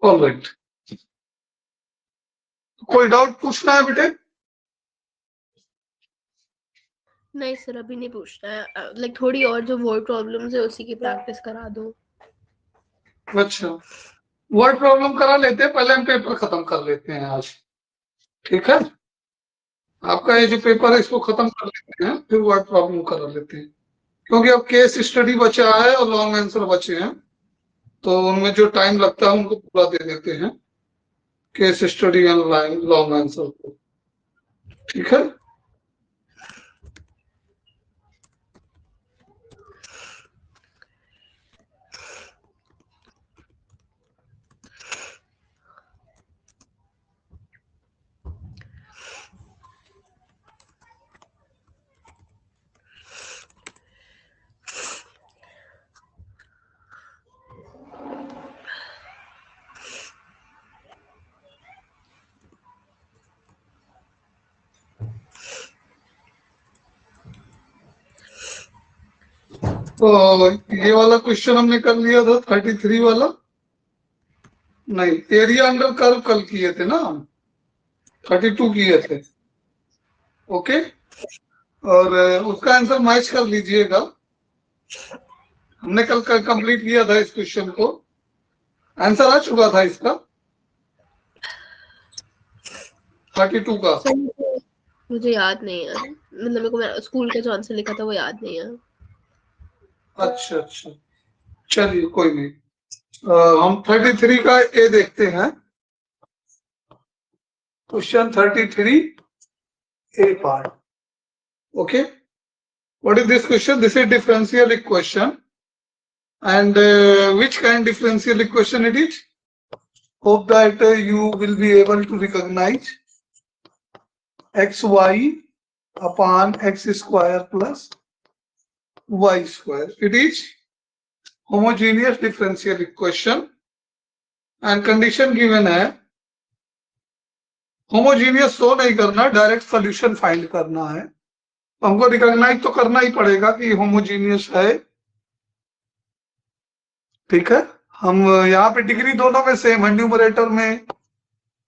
All right, कोई doubt पूछना है बेटे? नहीं सर, अभी नहीं पूछना है। लाइक थोड़ी और जो वर्ड प्रॉब्लम्स है उसी की प्रैक्टिस करा दो। अच्छा, वर्ड प्रॉब्लम करा लेते हैं, पहले हम पेपर खत्म कर लेते हैं आज, ठीक है? आपका ये जो पेपर है इसको खत्म कर लेते हैं, फिर वर्ड प्रॉब्लम करा लेते हैं, क्योंकि अब केस स्टडी बचा है और लॉन्ग आंसर बचे हैं, तो उनमें जो टाइम लगता है उनको पूरा दे देते हैं, case study and long answer को, ठीक है? तो ये वाला क्वेश्चन हमने कर लिया था 33 वाला, नहीं एरिया अंडर कर्व कल किए थे ना हम, 32 किए थे, ओके? और उसका आंसर मैच कर लीजिएगा, हमने कल कंप्लीट किया था इस क्वेश्चन को, आंसर आ चुका था इसका 32 का। मुझे याद नहीं है, मतलब मेरे को स्कूल का जो आंसर लिखा था वो याद नहीं है। अच्छा अच्छा, चलिए कोई नहीं, हम 33 का ए देखते हैं, question 33 A part, okay? What is this question? This is differential equation, and which kind differential equation it is? Hope that you will be able to recognize xy upon x square plus y square. It is homogeneous differential equation and condition given है homogeneous show नहीं करना, direct solution find करना है, तो हमको recognise तो करना ही पड़ेगा कि होमोजीनियस है, ठीक है? हम यहाँ पे डिग्री दोनों में सेम है, न्यूमरेटर में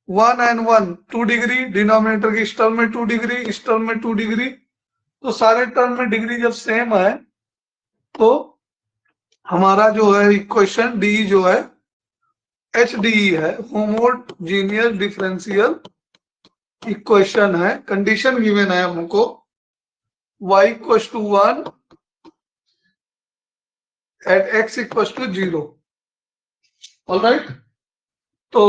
1 and 1 2 डिग्री, डिनोमिनेटर की इस टर्म में 2 डिग्री, इस टर्म में 2 डिग्री, तो सारे टर्म में डिग्री जब सेम है तो हमारा जो है इक्वेशन डी जो है एच डी है, होमोजीनियस डिफरेंशियल इक्वेशन है। कंडीशन गिवन है हमको y equals to 1 at x equals to 0, alright? तो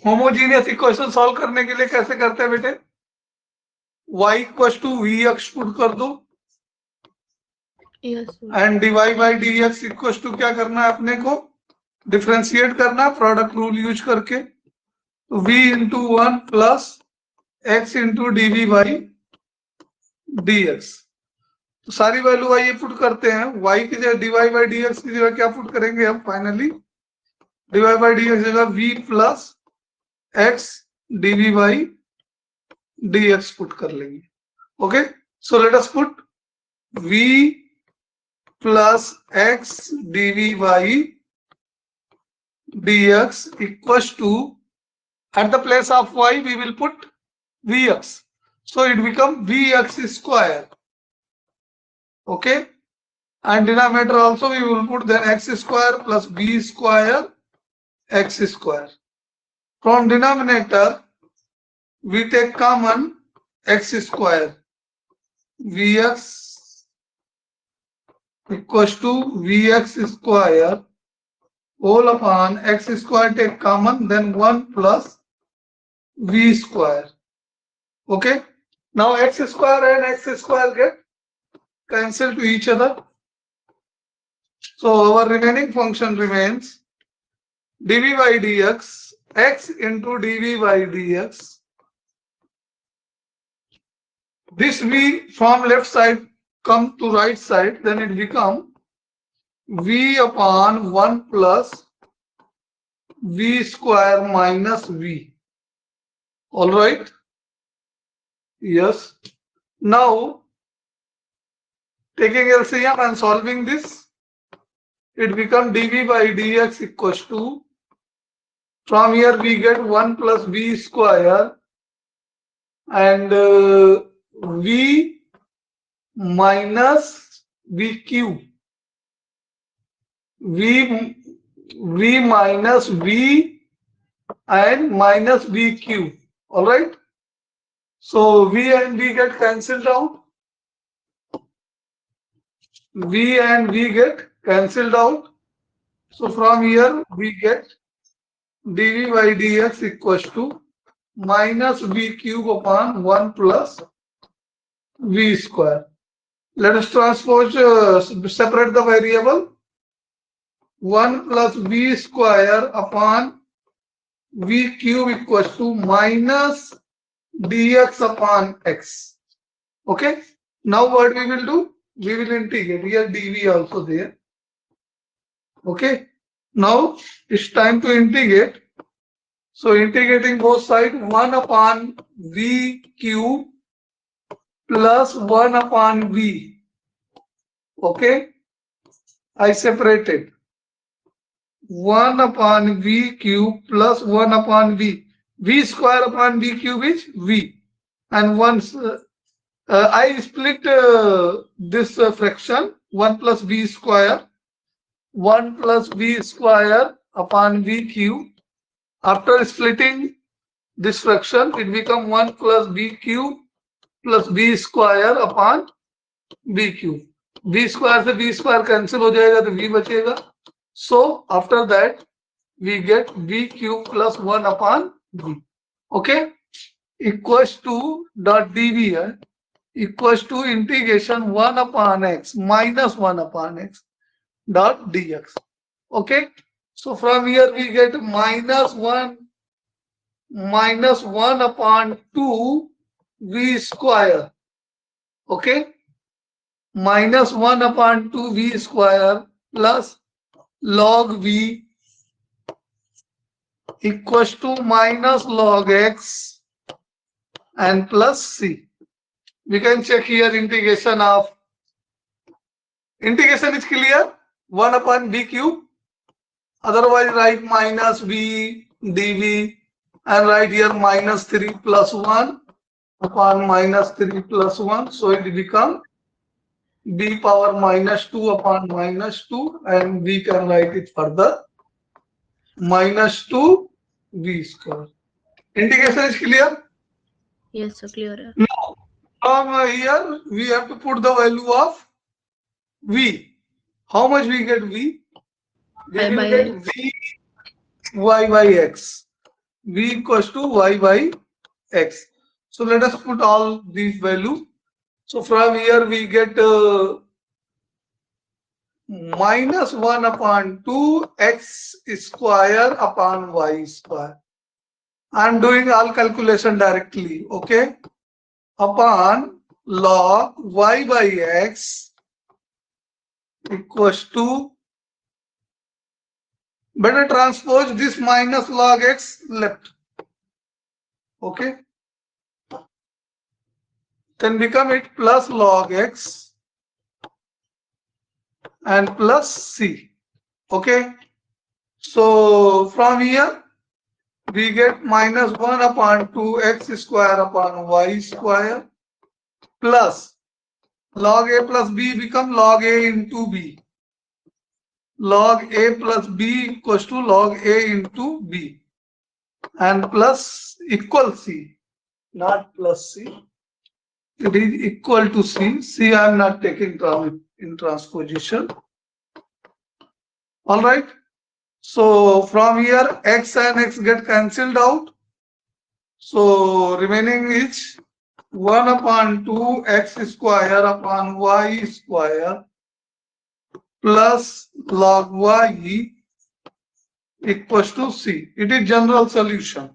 होमोजीनियस इक्वेशन सॉल्व करने के लिए कैसे करते हैं बेटे? y equals to vx put कर दो and divide by D X equals to क्या करना है अपने को? डिफ्रेंशिएट करना, प्रोडक्ट रूल यूज करके, तो v into 1 plus x into D V by D X, तो सारी वैल्यू y पुट करते हैं, y की जगह डिवाइड बाई डी एक्स की जगह क्या पुट करेंगे हम? Finally divide by D X जगह v plus x D V by D X put कर लेंगे, okay? So let us put v plus x dv by dx equals to, at the place of y we will put vx, so it become vx square, okay? And denominator also we will put then x square plus b square x square. From denominator we take common x square, vx equals to vx square whole upon x square, take common, then 1 plus v square, okay? Now x square and x square get cancelled to each other, so our remaining function remains dv by dx, x into dv by dx, this v from left side come to right side, then it become v upon 1 plus v square minus v, all right? Yes. Now taking LCM and solving this, it become dv by dx equals to From here we get 1 plus v square and v minus v cube. V minus v and minus v cube. All right. So v and v get cancelled out. V and v get cancelled out. So from here we get dv by dx equals to minus v cube upon 1 plus v square. Let us transpose, separate the variable. 1 plus v square upon v cube equals to minus dx upon x. Okay. Now what we will do? We will integrate. Here dv also there. Okay. Now it's time to integrate. So integrating both sides, 1 upon v cube plus 1 upon v. Okay. I separated. 1 upon v cube plus 1 upon v. V square upon v cube is v. And once I split this fraction, 1 plus v square, 1 plus v square upon v cube. After splitting this fraction, it becomes 1 plus v cube plus v square upon v cube. V square से v square cancel हो जाएगा तो v बचेगा. So after that we get v cube plus 1 upon v. Okay. Equals to dot dv है. Equals to integration 1 upon x minus 1 upon x dot dx. Okay. So from here we get minus 1 upon 2 v square. Okay. Minus 1 upon 2 v square plus log v equals to minus log x and plus c. We can check here integration of. Integration is clear. 1 upon v cube. Otherwise write minus v dv and write here minus 3 plus 1 upon minus 3 plus 1. So it becomes b power minus 2 upon minus 2 and we can write it further minus 2 v square. Integration is clear? Yes, sir, clear. Now from here we have to put the value of v. How much we get v? We will get v y by x. V equals to y by x. So let us put all these values. So from here we get minus 1 upon 2 x square upon y square. I am doing all calculation directly. Okay. Upon log y by x equals to, better transpose this minus log x left. Okay. Then become it plus log x and plus c. Okay. So from here we get minus 1 upon 2 x square upon y square plus log a plus b become log a into b. Log a plus b equals to log a into b and plus equal c, not plus c. It is equal to c. C I am not taking in transposition. All right. So from here x and x get cancelled out. So remaining is 1 upon 2 x square upon y square plus log y equals to c. It is general solution.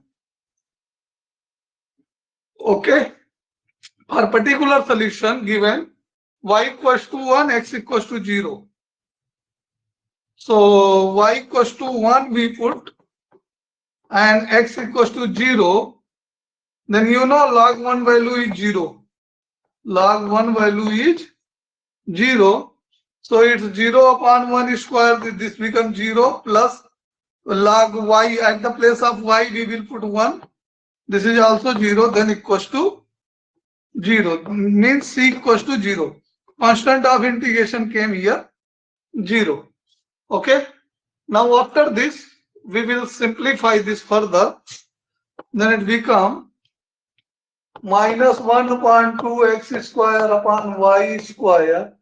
Okay. For particular solution given y equals to 1, x equals to 0. So y equals to 1 we put and x equals to 0. Then you know log 1 value is 0. Log 1 value is 0. So it's 0 upon 1 square. This becomes 0 plus log y at the place of y we will put 1. This is also 0, then equals to 0, means c equals to 0. Constant of integration came here 0. Okay. Now after this we will simplify this further. Then it become minus 1 upon 2x square upon y square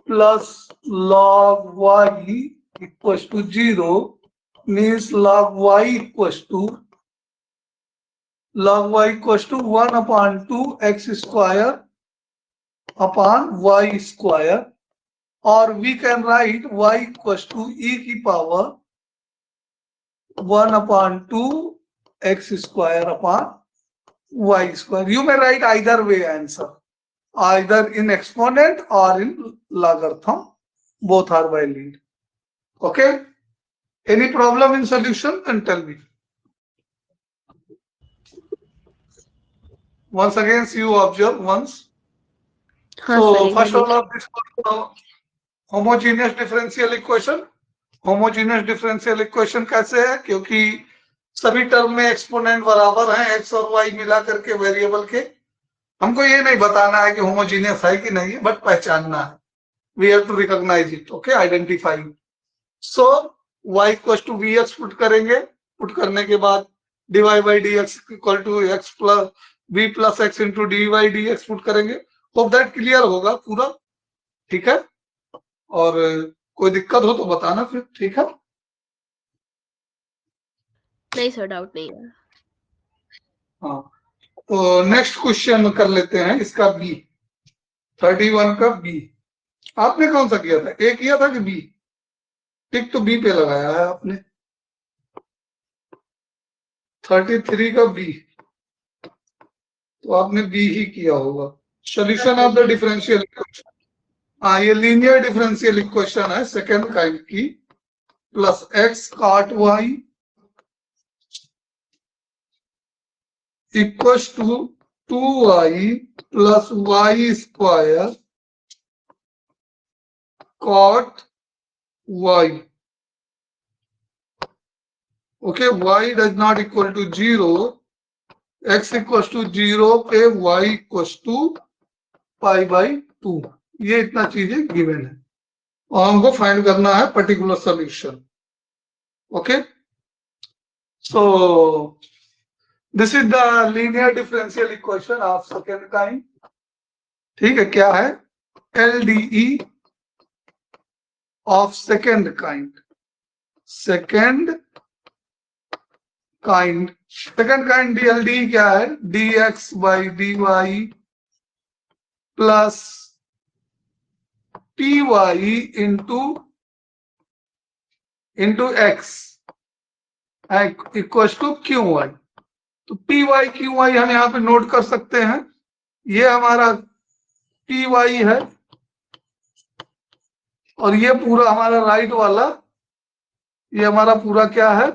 plus log y equals to 0, means log y equals to 1 upon 2x square upon y square, or we can write y equals to e की power 1 upon 2x square upon y square. You may write either way answer, either in exponent or in logarithm. Both are valid. Okay. Any problem in solution? Then tell me. Once again, you observe once. So first of all, this was homogeneous differential equation. Homogeneous differential equation कैसे है? क्योंकि सभी term में exponent बराबर हैं, x और Y मिला करके वेरिएबल के. हमको ये नहीं बताना है कि होमोजीनियस है कि नहीं, बट पहचानना है. We have to recognize it. Okay, identify. So y equal to V X put करेंगे. पुट करने के बाद dy by D X equal to X plus v plus X into D Y D X put करेंगे. Hope that clear होगा पूरा. ठीक है, और कोई दिक्कत हो तो बताना फिर. ठीक है, नहीं सर, डाउट नहीं है. हाँ, तो नेक्स्ट क्वेश्चन कर लेते हैं. इसका बी 31 का बी. आपने कौन सा किया था? ए किया था कि बी? टिक तो बी पे लगाया है आपने. 33 का बी, तो आपने बी ही किया होगा. Solution of the differential equation. हाँ, ये लीनियर डिफरेंशियल इक्वेशन है सेकेंड काइंड की. Plus X cot Y equals to 2y plus Y square cot y. Okay, y does not equal to 0. x equals to 0 पे y equals to pi by 2. ये इतना चीजें given है और हमको find करना है particular solution. Okay, so this is the linear differential equation of second kind. ठीक है, क्या है? LDE of second kind. Second kind DLDE क्या है? dx by dy plus py into x equal to qy. तो py qy हम यहाँ पे नोट कर सकते हैं. ये हमारा py है और ये पूरा हमारा राइट वाला, ये हमारा पूरा क्या है?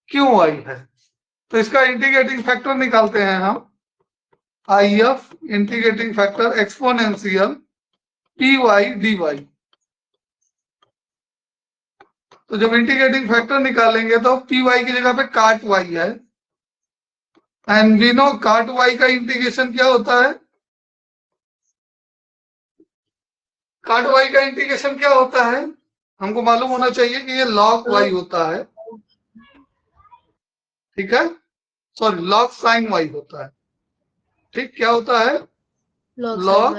qy है. तो इसका इंटीग्रेटिंग फैक्टर निकालते हैं हम. IF integrating factor exponential py dy. तो जब इंटीग्रेटिंग फैक्टर निकालेंगे तो py की जगह पे काट y है. एंड वी नो काट y का इंटीग्रेशन क्या होता है? काट y का इंटीग्रेशन क्या होता है? हमको मालूम होना चाहिए कि ये log y होता है. ठीक है, सॉरी, log sin y होता है. ठीक, क्या होता है? log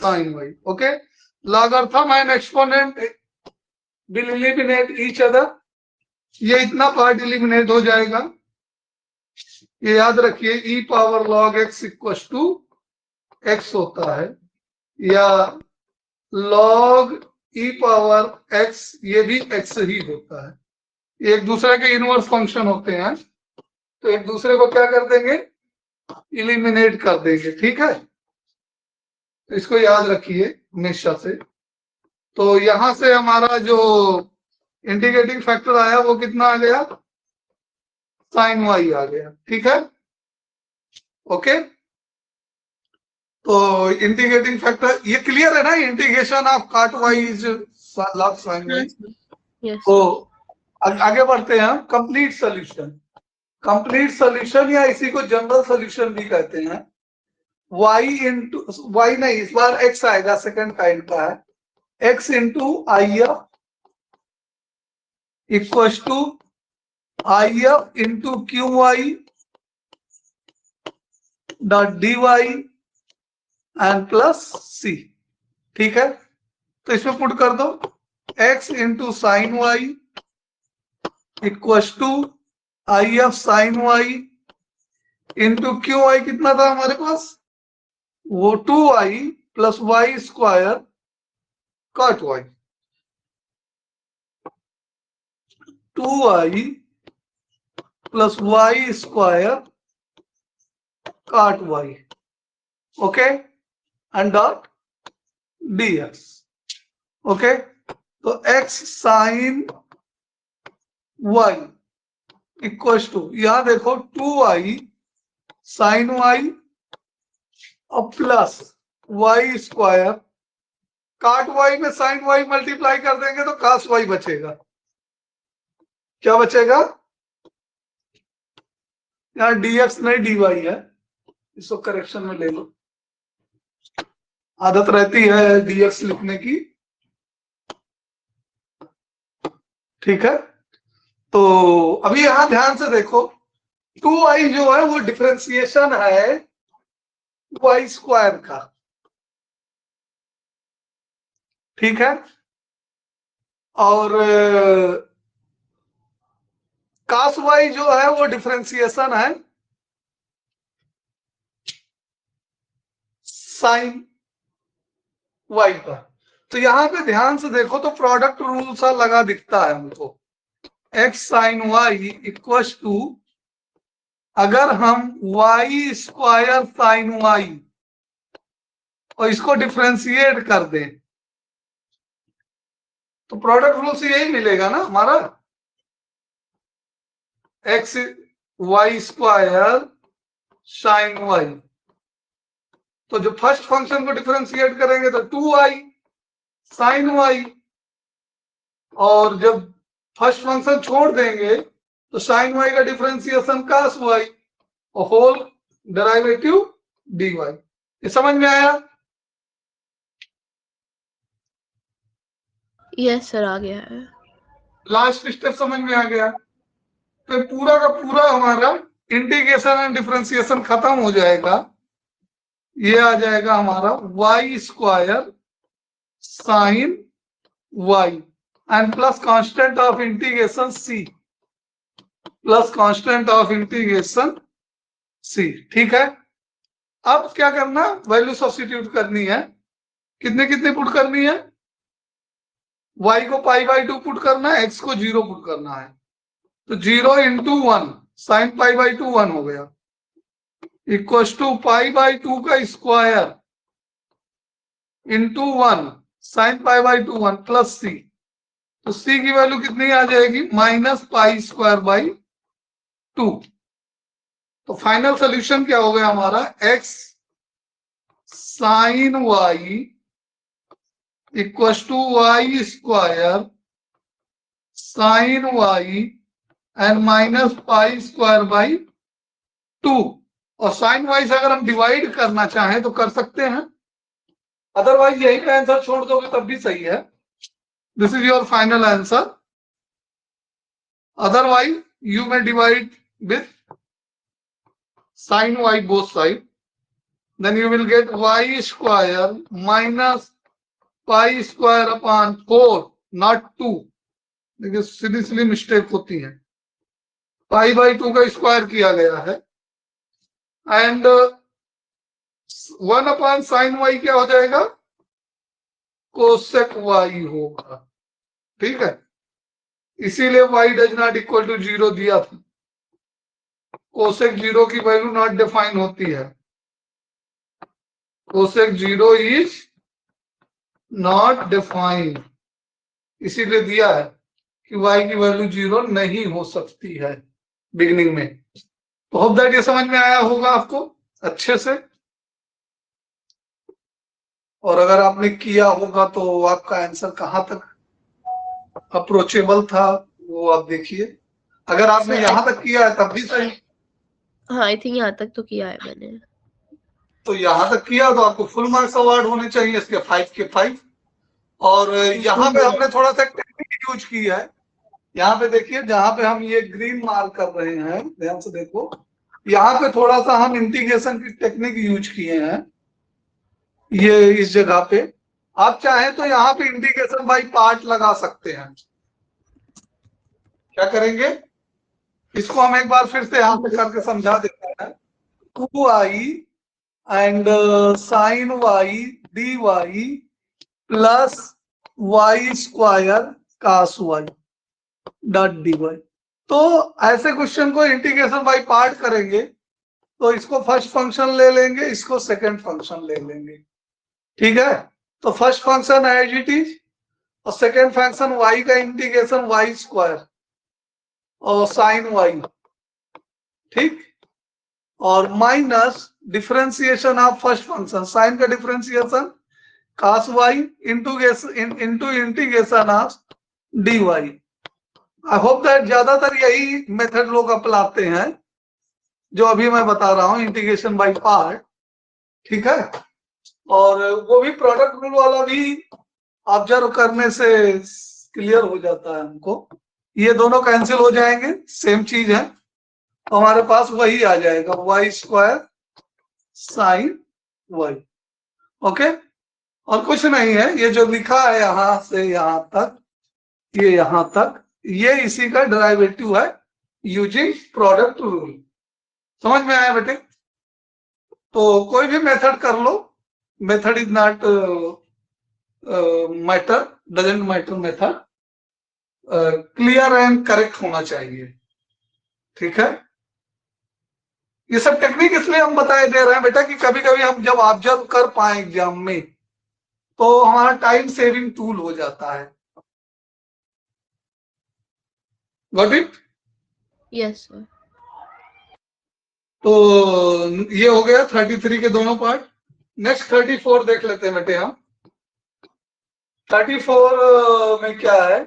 sin y. Okay, logarithm and exponent will eliminate each other. ये इतना पार्ट एलिमिनेट हो जाएगा. ये याद रखिए, e power log x equal to x होता है, या log e पावर x, ये भी x ही होता है. ये एक दूसरे के इनवर्स फंक्शन होते हैं, तो एक दूसरे को क्या कर देंगे? इलिमिनेट कर देंगे. ठीक है, तो इसको याद रखिए हमेशा से. तो यहां से हमारा जो इंटीग्रेटिंग फैक्टर आया वो कितना आ गया? sin y आ गया. ठीक है, ओके. तो इंटीग्रेटिंग फैक्टर ये क्लियर है ना? इंटीग्रेशन ऑफ काट y is log sin y. Yes. तो आगे बढ़ते हैं हम कंप्लीट सोल्यूशन। कंप्लीट सोल्यूशन या इसी को जनरल सोल्यूशन भी कहते हैं। y इंटू वाई नहीं, इस बार x आएगा, सेकंड काइंड का है। x into I F equal to I F into Q Y dot D Y and plus C. ठीक है, तो इसमें पुट कर दो x into sine Y equal to I F sine y into Q Y. कितना था हमारे पास? वो 2i plus Y square cot y. 2i plus Y square cot y. Okay, and dot dx। Okay, तो x sine Y equal to, यहां देखो 2i sine Y और plus Y square cot Y में साइन वाई मल्टीप्लाई कर देंगे तो कास Y बचेगा। क्या बचेगा? यहाँ dx नहीं dy है, इसको करेक्शन में ले लो, आदत रहती है dx लिखने की। ठीक है, तो अभी यहां ध्यान से देखो 2i जो है वो डिफरेंशिएशन है वाई स्क्वायर का। ठीक है, और कास वाई जो है वो डिफरेंशिएशन है साइन वाई का। तो यहां पे ध्यान से देखो तो प्रोडक्ट रूल सा लगा दिखता है हमको। X sine Y equal to, अगर हम वाई स्क्वायर साइन वाई और इसको डिफरेंशिएट कर दें तो प्रोडक्ट रूल से यही मिलेगा ना हमारा, X Y square sine Y. तो जो फर्स्ट फंक्शन को डिफरेंशिएट करेंगे तो 2i साइन वाई, और जब फर्स्ट फंक्शन छोड़ देंगे तो साइन वाई का डिफरेंशिएशन कास वाई और होल डेरिवेटिव dy। ये समझ में आया? यस सर, आ गया है। लास्ट स्टेप समझ में आ गया? तो पूरा का पूरा हमारा इंटीग्रेशन एंड डिफरेंशिएशन खत्म हो जाएगा। ये आ जाएगा हमारा y square sine Y and plus constant of integration C, plus constant of integration C. ठीक है, अब क्या करना, वैल्यू सब्स्टिट्यूट करनी है। कितने कितने पुट करनी है? y को π/2 पुट करना है, x को 0 पुट करना है। तो 0 इंटू 1 साइन π/2 1 हो गया, इक्वल टू π/2 का square into 1 sine π/2 1 plus C. तो सी की वैल्यू कितनी आ जाएगी? Minus pi square by 2। तो फाइनल सोल्यूशन क्या हो गया हमारा? x sine Y equal to Y square sine Y and minus pi square by 2। और साइन वाई से अगर हम डिवाइड करना चाहें तो कर सकते हैं, अदरवाइज यही पे आंसर छोड़ दोगे तब भी सही है। This is your final answer. Otherwise you may divide with sin y both side, then you will get y square minus pi square upon 4 not 2। देखिए सीधी मिस्टेक होती है, पाई बाई 2 का स्क्वायर किया गया है एंड 1 अपॉन साइन वाई क्या हो जाएगा? कोसेक वाई होगा। ठीक है, इसीलिए y does not equal to 0 दिया था। कोसेक 0 की वैल्यू नॉट डिफाइन होती है, कोसेक 0 इज नॉट डिफाइंड, इसीलिए दिया है कि y की वैल्यू 0 नहीं हो सकती है बिगिनिंग में। तो होप दैट ये समझ में आया होगा आपको अच्छे से, और अगर आपने किया होगा तो आपका आंसर कहां तक अप्रोचेबल था वो आप देखिए। अगर आपने Sir, यहाँ तक किया है तब भी सही। हाँ आई थिंक यहाँ तक तो किया है मैंने। तो यहाँ तक किया तो आपको फुल मार्क्स अवार्ड होने चाहिए, इसके 5 के 5। और यहाँ पे हमने थोड़ा सा टेक्निक यूज की है। यहाँ पे देखिए, जहाँ पे हम ये ग्रीन मार्क कर रहे हैं, ध्यान से देखो, यहाँ पे थोड़ा सा हम इंटीग्रेशन की टेक्निक यूज किए हैं। ये इस जगह पे आप चाहें तो यहाँ पे इंटीग्रेशन बाय पार्ट लगा सकते हैं। क्या करेंगे, इसको हम एक बार फिर से यहाँ पे करके समझा देते हैं। 2i and sine Y D Y plus Y square cos Y dot D Y. तो ऐसे क्वेश्चन को इंटीग्रेशन बाय पार्ट करेंगे तो इसको फर्स्ट फंक्शन ले लेंगे, इसको सेकंड फंक्शन ले लेंगे। ठीक है, तो first function as it is और सेकंड फंक्शन y का इंटीग्रेशन वाई स्क्वायर और साइन वाई, ठीक, और minus differentiation of first function sine का differentiation cos y into integration of dy। I hope that ज्यादातर यही मेथड लोग अपनाते हैं जो अभी मैं बता रहा हूं, इंटीग्रेशन बाय पार्ट। ठीक है, और वो भी प्रोडक्ट रूल वाला भी ऑब्जर्व करने से क्लियर हो जाता है हमको। ये दोनों कैंसिल हो जाएंगे, सेम चीज है, तो हमारे पास वही आ जाएगा Y square sine Y. Okay, और कुछ नहीं है, ये जो लिखा है यहां से यहां तक, ये यहां तक, ये इसी का डेरिवेटिव है यूजिंग प्रोडक्ट रूल। समझ में आया बेटे? तो कोई भी मेथड कर लो, method is not matter, doesn't matter, method clear and correct होना चाहिए। ठीक है, ये सब टेक्निक इसलिए हम बताए दे रहे हैं बेटा कि कभी कभी हम जब ऑब्जर्व कर पाए एग्जाम में तो हमारा टाइम सेविंग टूल हो जाता है। Got it? Yes sir. तो ये हो गया 33 के दोनों पार्ट। नेक्स्ट 34 देख लेते हैं बेटे हम। 34 में क्या है?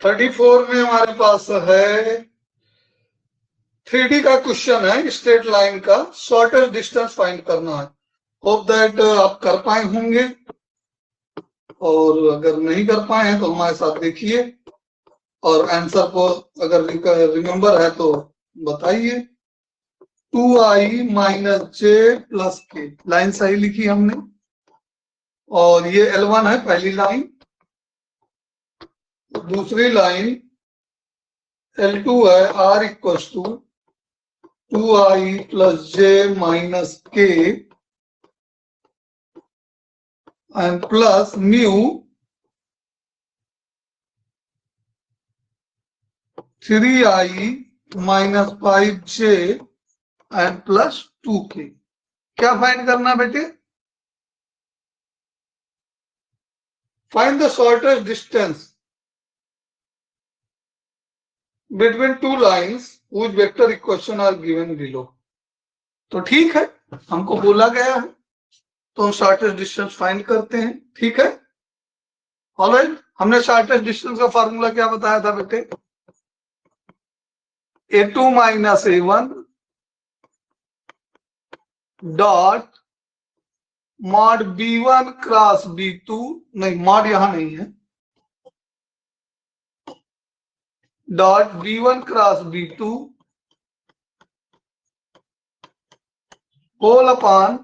34 में हमारे पास है 3D का क्वेश्चन है, स्ट्रेट लाइन का शॉर्टेस्ट डिस्टेंस फाइंड करना है। होप दैट आप कर पाए होंगे, और अगर नहीं कर पाए हैं तो हमारे साथ देखिए और आंसर को अगर रिमेंबर है तो बताइए। 2i माइनस जे प्लस के, लाइन सही लिखी हमने, और ये L1 है पहली लाइन। दूसरी लाइन L2 है, r equal to 2i plus j minus k and plus mu 3i minus 5j and plus 2k। क्या फाइंड करना बेटे? Find the shortest distance between two lines which vector equation are given below. तो ठीक है, हमको बोला गया है तो हम शॉर्टेस्ट डिस्टेंस फाइंड करते हैं। ठीक है, ऑलराइट। हमने शॉर्टेस्ट डिस्टेंस का फार्मूला क्या बताया था बेटे? A2 minus A1 dot mod B1 cross B2, नहीं मॉड यहां नहीं है, dot B1 cross B2 whole upon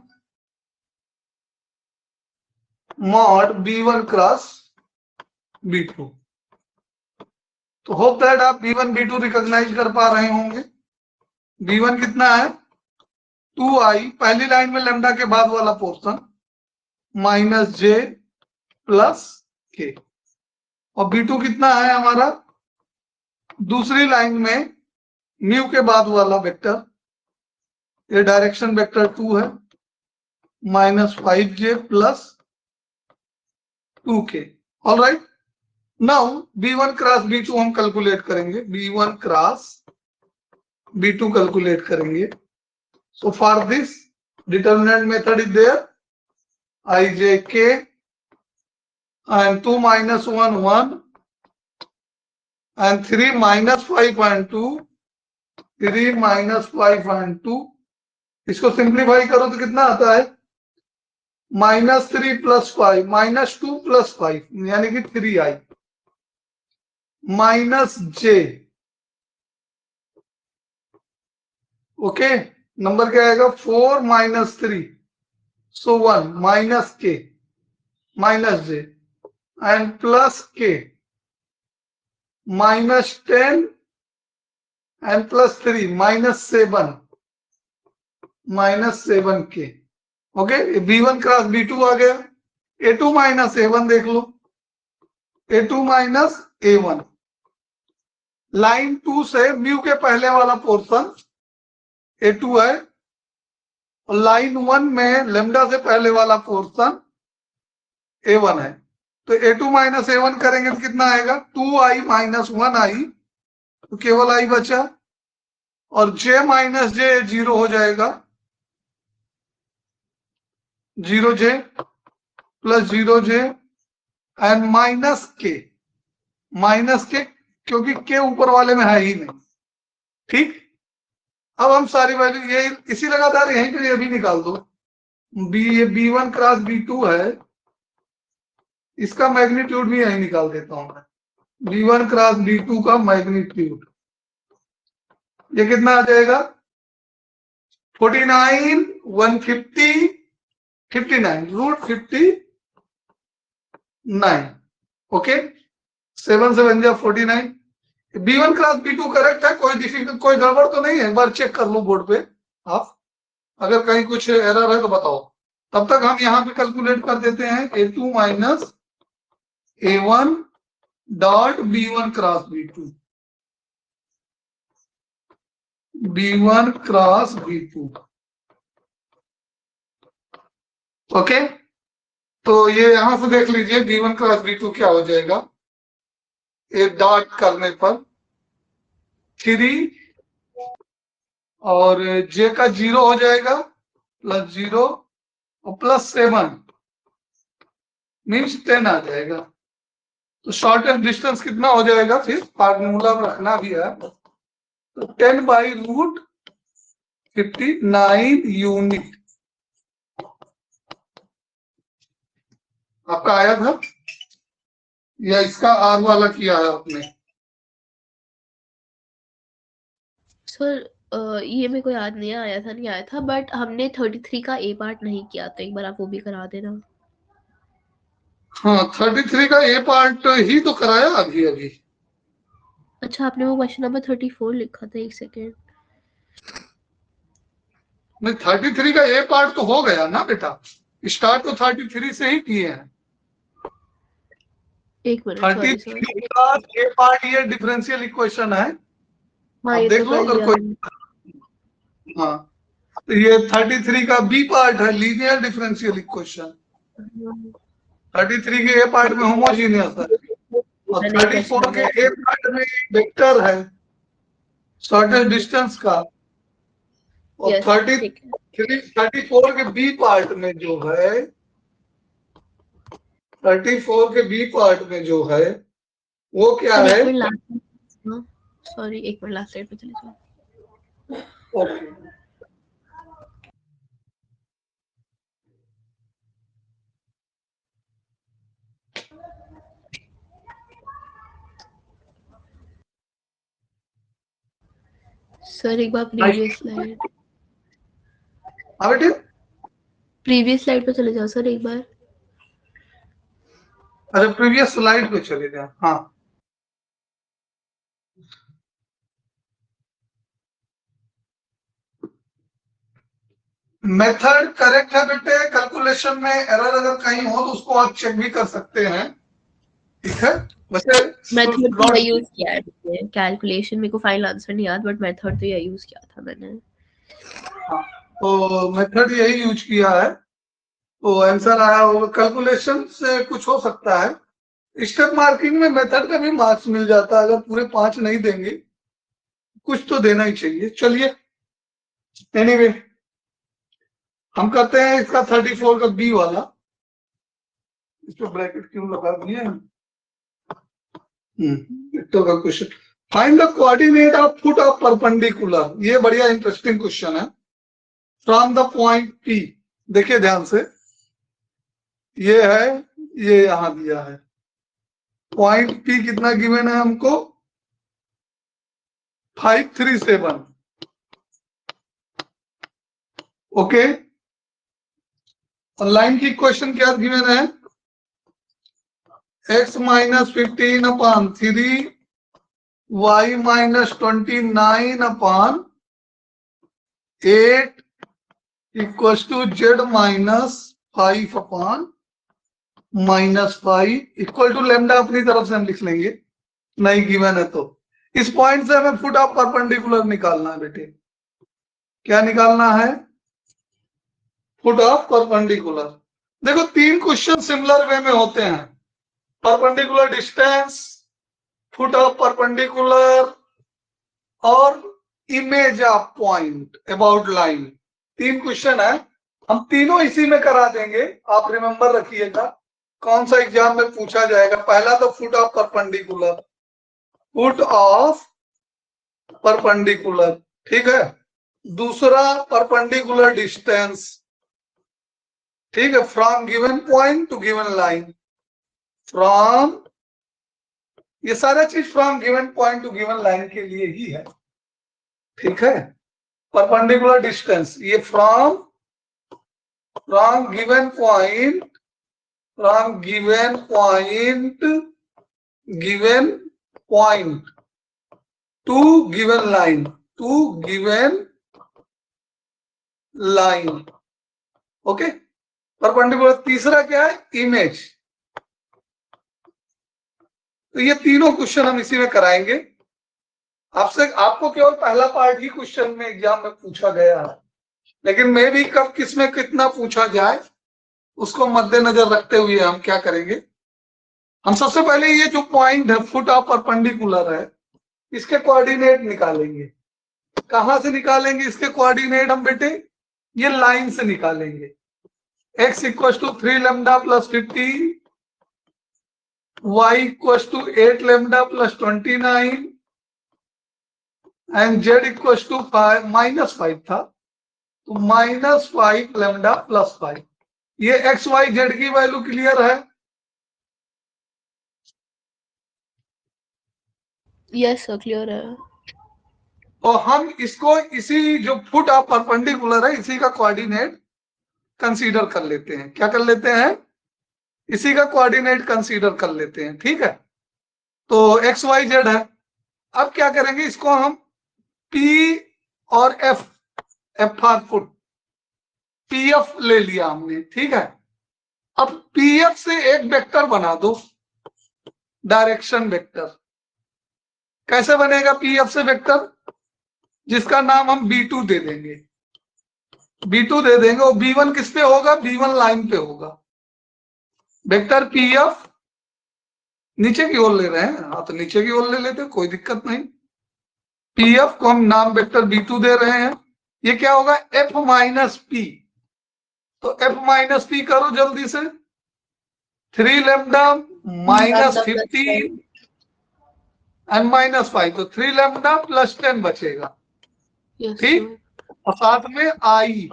mod B1 cross B2। तो होप दैट आप B1 B2 रिकॉग्नाइज कर पा रहे होंगे। B1 कितना है? 2i, पहली लाइन में लेमडा के बाद वाला पोर्शन, माइनस जे प्लस के, और B2 कितना है हमारा? दूसरी लाइन में न्यू के बाद वाला वेक्टर, ये डायरेक्शन वेक्टर 2 है, minus 5j plus 2k। All right, now B1 cross B2 हम कैलकुलेट करेंगे, B1 क्रॉस B2 कैलकुलेट करेंगे। So for this determinant method is there, ijk and 2 minus 1 1 and 3 minus 5 and 2, 3 minus 5 and 2, इसको simplify करो तो कितना आता है -3 + 5 -2 + 5 यानी कि 3i -j। ओके, नंबर क्या आएगा 4 - 3 so 1 -k -j and +k -10 and +3 -7k। Okay, B1 cross B2 आ गया। A2 - A1 देख लो, A2 - A1 लाइन 2 से म्यू के पहले वाला पोर्शन A2 है और लाइन 1 में लेमडा से पहले वाला पोर्शन A1 है। तो A2 - A1 करेंगे तो कितना आएगा 2i - 1i, तो केवल i बचा और j - j 0 हो जाएगा, 0j + 0j एंड -k क्योंकि k ऊपर वाले में है ही नहीं। ठीक, अब हम सारी वैल्यू ये इसी लगातार यहीं पे ये भी निकाल दो। ये B1 क्रॉस B2 है, इसका मैग्नीट्यूड भी यहीं निकाल देता हूं मैं। B1 क्रॉस B2 का मैग्नीट्यूड ये कितना आ जाएगा 49 150 59 √59। ओके, 7 से बन जाए 49। B1 क्रॉस B2 करेक्ट है, कोई गड़बड़ तो नहीं है, एक बार चेक कर लो बोर्ड पे आप, अगर कहीं कुछ एरर है तो बताओ। तब तक हम यहाँ पे कैलकुलेट कर देते हैं A2 - A1 dot B1 cross B2, B1 cross B2। Okay, तो ये यहां से देख लीजिए B1 क्रॉस B2 क्या हो जाएगा। एक डॉट करने पर 3 और j का 0 हो जाएगा +0 और +7 मीन्स 10 आ जाएगा। तो शॉर्टेस्ट डिस्टेंस कितना हो जाएगा, फिर फार्मूला रखना भी है, तो 10/√59 यूनिट आपका आया था, या इसका आर वाला किया है आपने? सर ये मेरे को याद नहीं आया था, बट हमने 33 का ए पार्ट नहीं किया, तो एक बार आप वो भी करा देना। हाँ, 33 का ए पार्ट ही तो कराया अभी अभी। अच्छा, आपने वो क्वेश्चन नंबर 34 लिखा था, एक सेकेंड। नहीं, 33 का ए पार्ट तो हो गया ना बेटा, स्टार्ट तो 33 से ही किए हैं। एक मिनट, सॉरी 33 का ए पार्ट ये डिफरेंशियल इक्वेशन है। हाँ, आप ये देख तो लो कर अगर लिया कोई, हाँ, तो ये 33 का बी पार्ट है, लीनियर डिफरेंशियल इक्वेशन। 33 के ए पार्ट में होमोजीनियस है और 34 के ए पार्ट में वेक्टर है शॉर्टेस्ट डिस्टेंस का, और 34 के बी पार्ट में जो है, 34 के बी पार्ट में जो है वो क्या है। सॉरी, एक मिनट लास्ट स्लाइड पे चले जाओ। ओके, सर एक बार प्रीवियस स्लाइड पे चले जाओ सर एक बार। अरे प्रीवियस स्लाइड पे चले जाए। हाँ, मेथड करेक्ट है बेटे, कैलकुलेशन में एरर अगर कहीं हो तो उसको आप चेक भी कर सकते हैं। ठीक है, वैसे मेथड तो यूज किया है, कैलकुलेशन मेरे को फाइनल आंसर नहीं याद, बट मेथड तो यही यूज किया था मैंने। हाँ, तो मेथड यही यूज किया है, तो आंसर आया होगा। कैलकुलेशन से कुछ हो सकता है, स्टेप मार्किंग में मेथड का भी मार्क्स मिल जाता है, अगर पूरे 5 नहीं देंगे कुछ तो देना ही चाहिए। चलिए, एनीवे हम करते हैं इसका 34 का बी वाला। इस पे ब्रैकेट क्यों लगा दिए हैं? वेक्टर का question, find the coordinate of foot of perpendicular. ये बढ़िया इंटरेस्टिंग क्वेश्चन है। फ्रॉम द पॉइंट P, देखिए ध्यान से, ये है, ये यहां दिया है पॉइंट P कितना गिवन है हमको 537। ओके, और लाइन की क्वेश्चन क्या गिवन है x minus 15 upon 3 y minus 29 upon 8 equal to z minus 5 upon -5 equal to lambda अपनी तरफ से हम लिख लेंगे, नहीं गिवन है तो। इस पॉइंट से हमें फुट ऑफ परपेंडिकुलर निकालना है बेटे। क्या निकालना है? Foot of perpendicular. देखो 3 क्वेश्चन सिमिलर वे में होते हैं, perpendicular distance, foot of perpendicular और image of point about line. 3 question है, हम तीनों इसी में करा देंगे। आप रिमेंबर रखिएगा कौन सा एग्जाम में पूछा जाएगा। पहला तो foot of perpendicular, foot of perpendicular, ठीक है। दूसरा परपेंडिकुलर डिस्टेंस, ठीक है, from given point to given line, from, ये सारा चीज from given point to given line के लिए ही है, ठीक है। परपेंडिकुलर डिस्टेंस ये from given point, from given point to given line, to given line, okay. Perpendicular तीसरा क्या है? इमेज। तो ये तीनों क्वेश्चन हम इसी में कराएंगे। आपको केवल पहला पार्ट ही क्वेश्चन में एग्जाम में पूछा गया है, लेकिन मे भी कब किस में कितना पूछा जाए उसको मद्देनजर रखते हुए हम क्या करेंगे, हम सबसे पहले ये जो पॉइंट है फुट ऑफ परपेंडिकुलर है, इसके कोऑर्डिनेट निकालेंगे। कहां से निकालेंगे इसके कोऑर्डिनेट हम बेटे? ये लाइन से निकालेंगे। x equal to 3 lambda plus 50, y equal to 8 lambda plus 29 and z equal to -5 था, तो -5 लेमडा प्लस 5। ये x y z की वैल्यू क्लियर है? यस सर, क्लियर है। और हम इसको इसी जो फुट ऑफ परपेंडिकुलर है इसी का कोऑर्डिनेट कंसीडर कर लेते हैं। क्या कर लेते हैं? इसी का कोऑर्डिनेट कंसीडर कर लेते हैं, ठीक है। तो एक्स वाई जेड है। अब क्या करेंगे, इसको हम P और F फॉर फुट, PF ले लिया हमने, ठीक है। अब PF से एक वेक्टर बना दो, डायरेक्शन वेक्टर। कैसे बनेगा PF से वेक्टर? जिसका नाम हम B2 दे देंगे, B2 दे देंगे। और B1 किस पे होगा? B1 लाइन पे होगा। वेक्टर PF नीचे की ओर ले रहे हैं, हाँ तो नीचे की ओर ले लेते, कोई दिक्कत नहीं। PF को हम नाम वेक्टर B2 दे रहे हैं। ये क्या होगा? F minus P। तो F माइनस P करो जल्दी से। 3 लेमडा माइनस 15 एंड -5, तो 3 लेमडा प्लस 10 बचेगा, ठीक। और साथ में आई,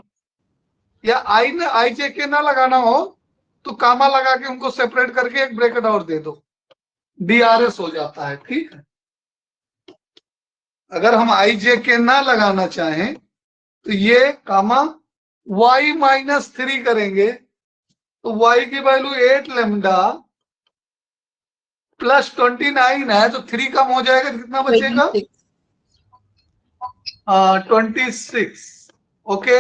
या आई ने आई जे के ना लगाना हो तो कामा लगा के उनको सेपरेट करके एक ब्रैकेट और दे दो, DRS हो जाता है, ठीक है। अगर हम आई जे के ना लगाना चाहें तो ये कामा y -3 करेंगे, तो y की वैल्यू 8 लेमडा प्लस 29 है, तो 3 कम हो जाएगा, कितना बचेगा? 26, ओके।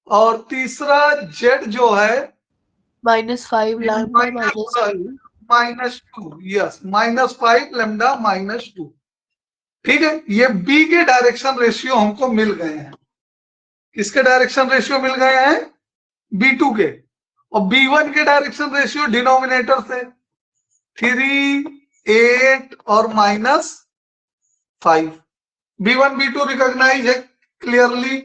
और तीसरा z जो है -5 लैम्डा -2, यस, -5 लेमडा -2, ठीक है। ये B के डायरेक्शन रेशियो हमको मिल गए हैं। किसके डायरेक्शन रेशियो मिल गए हैं? B2 के। और B1 के डायरेक्शन रेशियो डिनोमिनेटर से 3, 8 और -5। B1 B2 रिकॉग्नाइज है क्लियरली।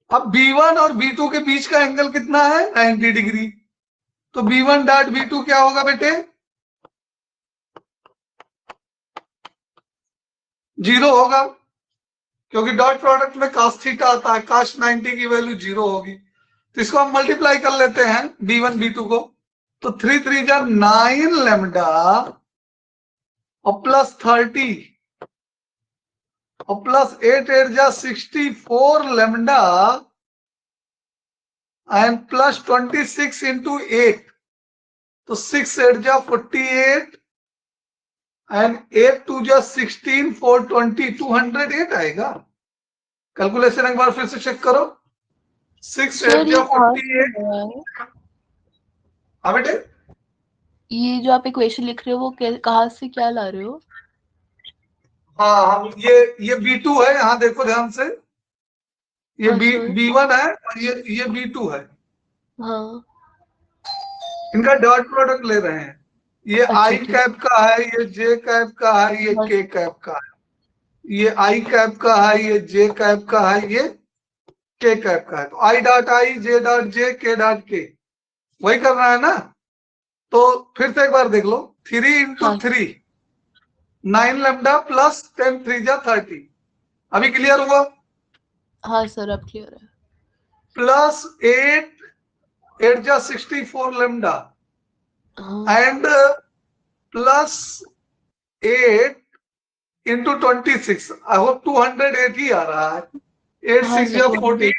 अब B1 और B2 के बीच का एंगल कितना है? 90 डिग्री। तो B1 डॉट B2 क्या होगा बेटे? 0 होगा, क्योंकि डॉट प्रोडक्ट में cos थीटा आता है, cos 90 की वैल्यू 0 होगी। तो इसको हम मल्टीप्लाई कर लेते हैं B1 B2 को। तो 3 3 जा 9 लैम्डा और प्लस 30 और प्लस 8 8 जा 64 लैम्डा एंड प्लस 26 इंटू 8, तो 6 8 जा 48 एंड 8 2 जा 16 4 20 208 आएगा। कैलकुलेशन एक बार फिर से चेक करो। 6 8 जा 48। हाँ बेटे, ये जो आप इक्वेशन लिख रहे हो वो कहाँ से क्या ला रहे हो? हाँ हम ये B2 है, यहाँ देखो ध्यान से, ये B1 है और ये B2 है। हाँ इनका डॉट प्रोडक्ट ले रहे हैं। ये अच्छा, आई ठीक। कैप का है, ये जे कैप का है, ये हाँ। के कैप का है। ये आई कैप का है, ये जे कैप का है, ये के कैप का है। तो I dot I, J dot J, के डॉट के, वही करना है ना। तो फिर से एक बार देख लो, 3 इंटू 3 9 लैम्डा प्लस 10 3 जा 30। अभी क्लियर हुआ? हाँ सर, अब क्लियर है। प्लस 8 8 जा 64 lambda and plus 8 into 26। I hope 208 ही आ रहा है। 8 6 या 14,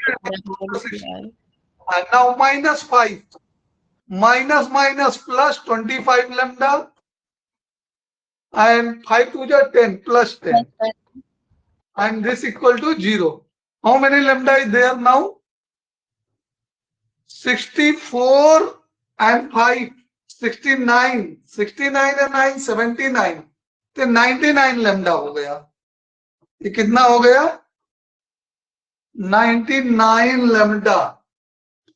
now minus 5 minus minus plus 25 lambda and 5 2 जा 10 plus 10 and this equal to 0. How many lambda is there now? 64 and 5 69 69 and 9 79, तो 99 लैम्डा हो गया। ये कितना हो गया? 99 लैम्डा।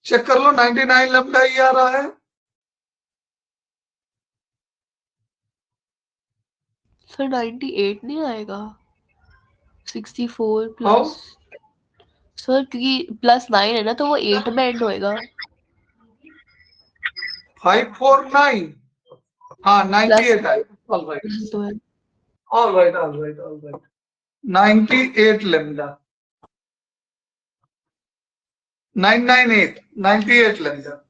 चेक कर लो, 99 लैम्डा ही आ रहा है। सर 98 नहीं आएगा? 64 प्लस सर, क्योंकि प्लस 9 है ना, तो वो 8 में एंड होएगा। 549, हाँ 98 आएगा। All right all right all right all right 98 lambda, 98 lambda.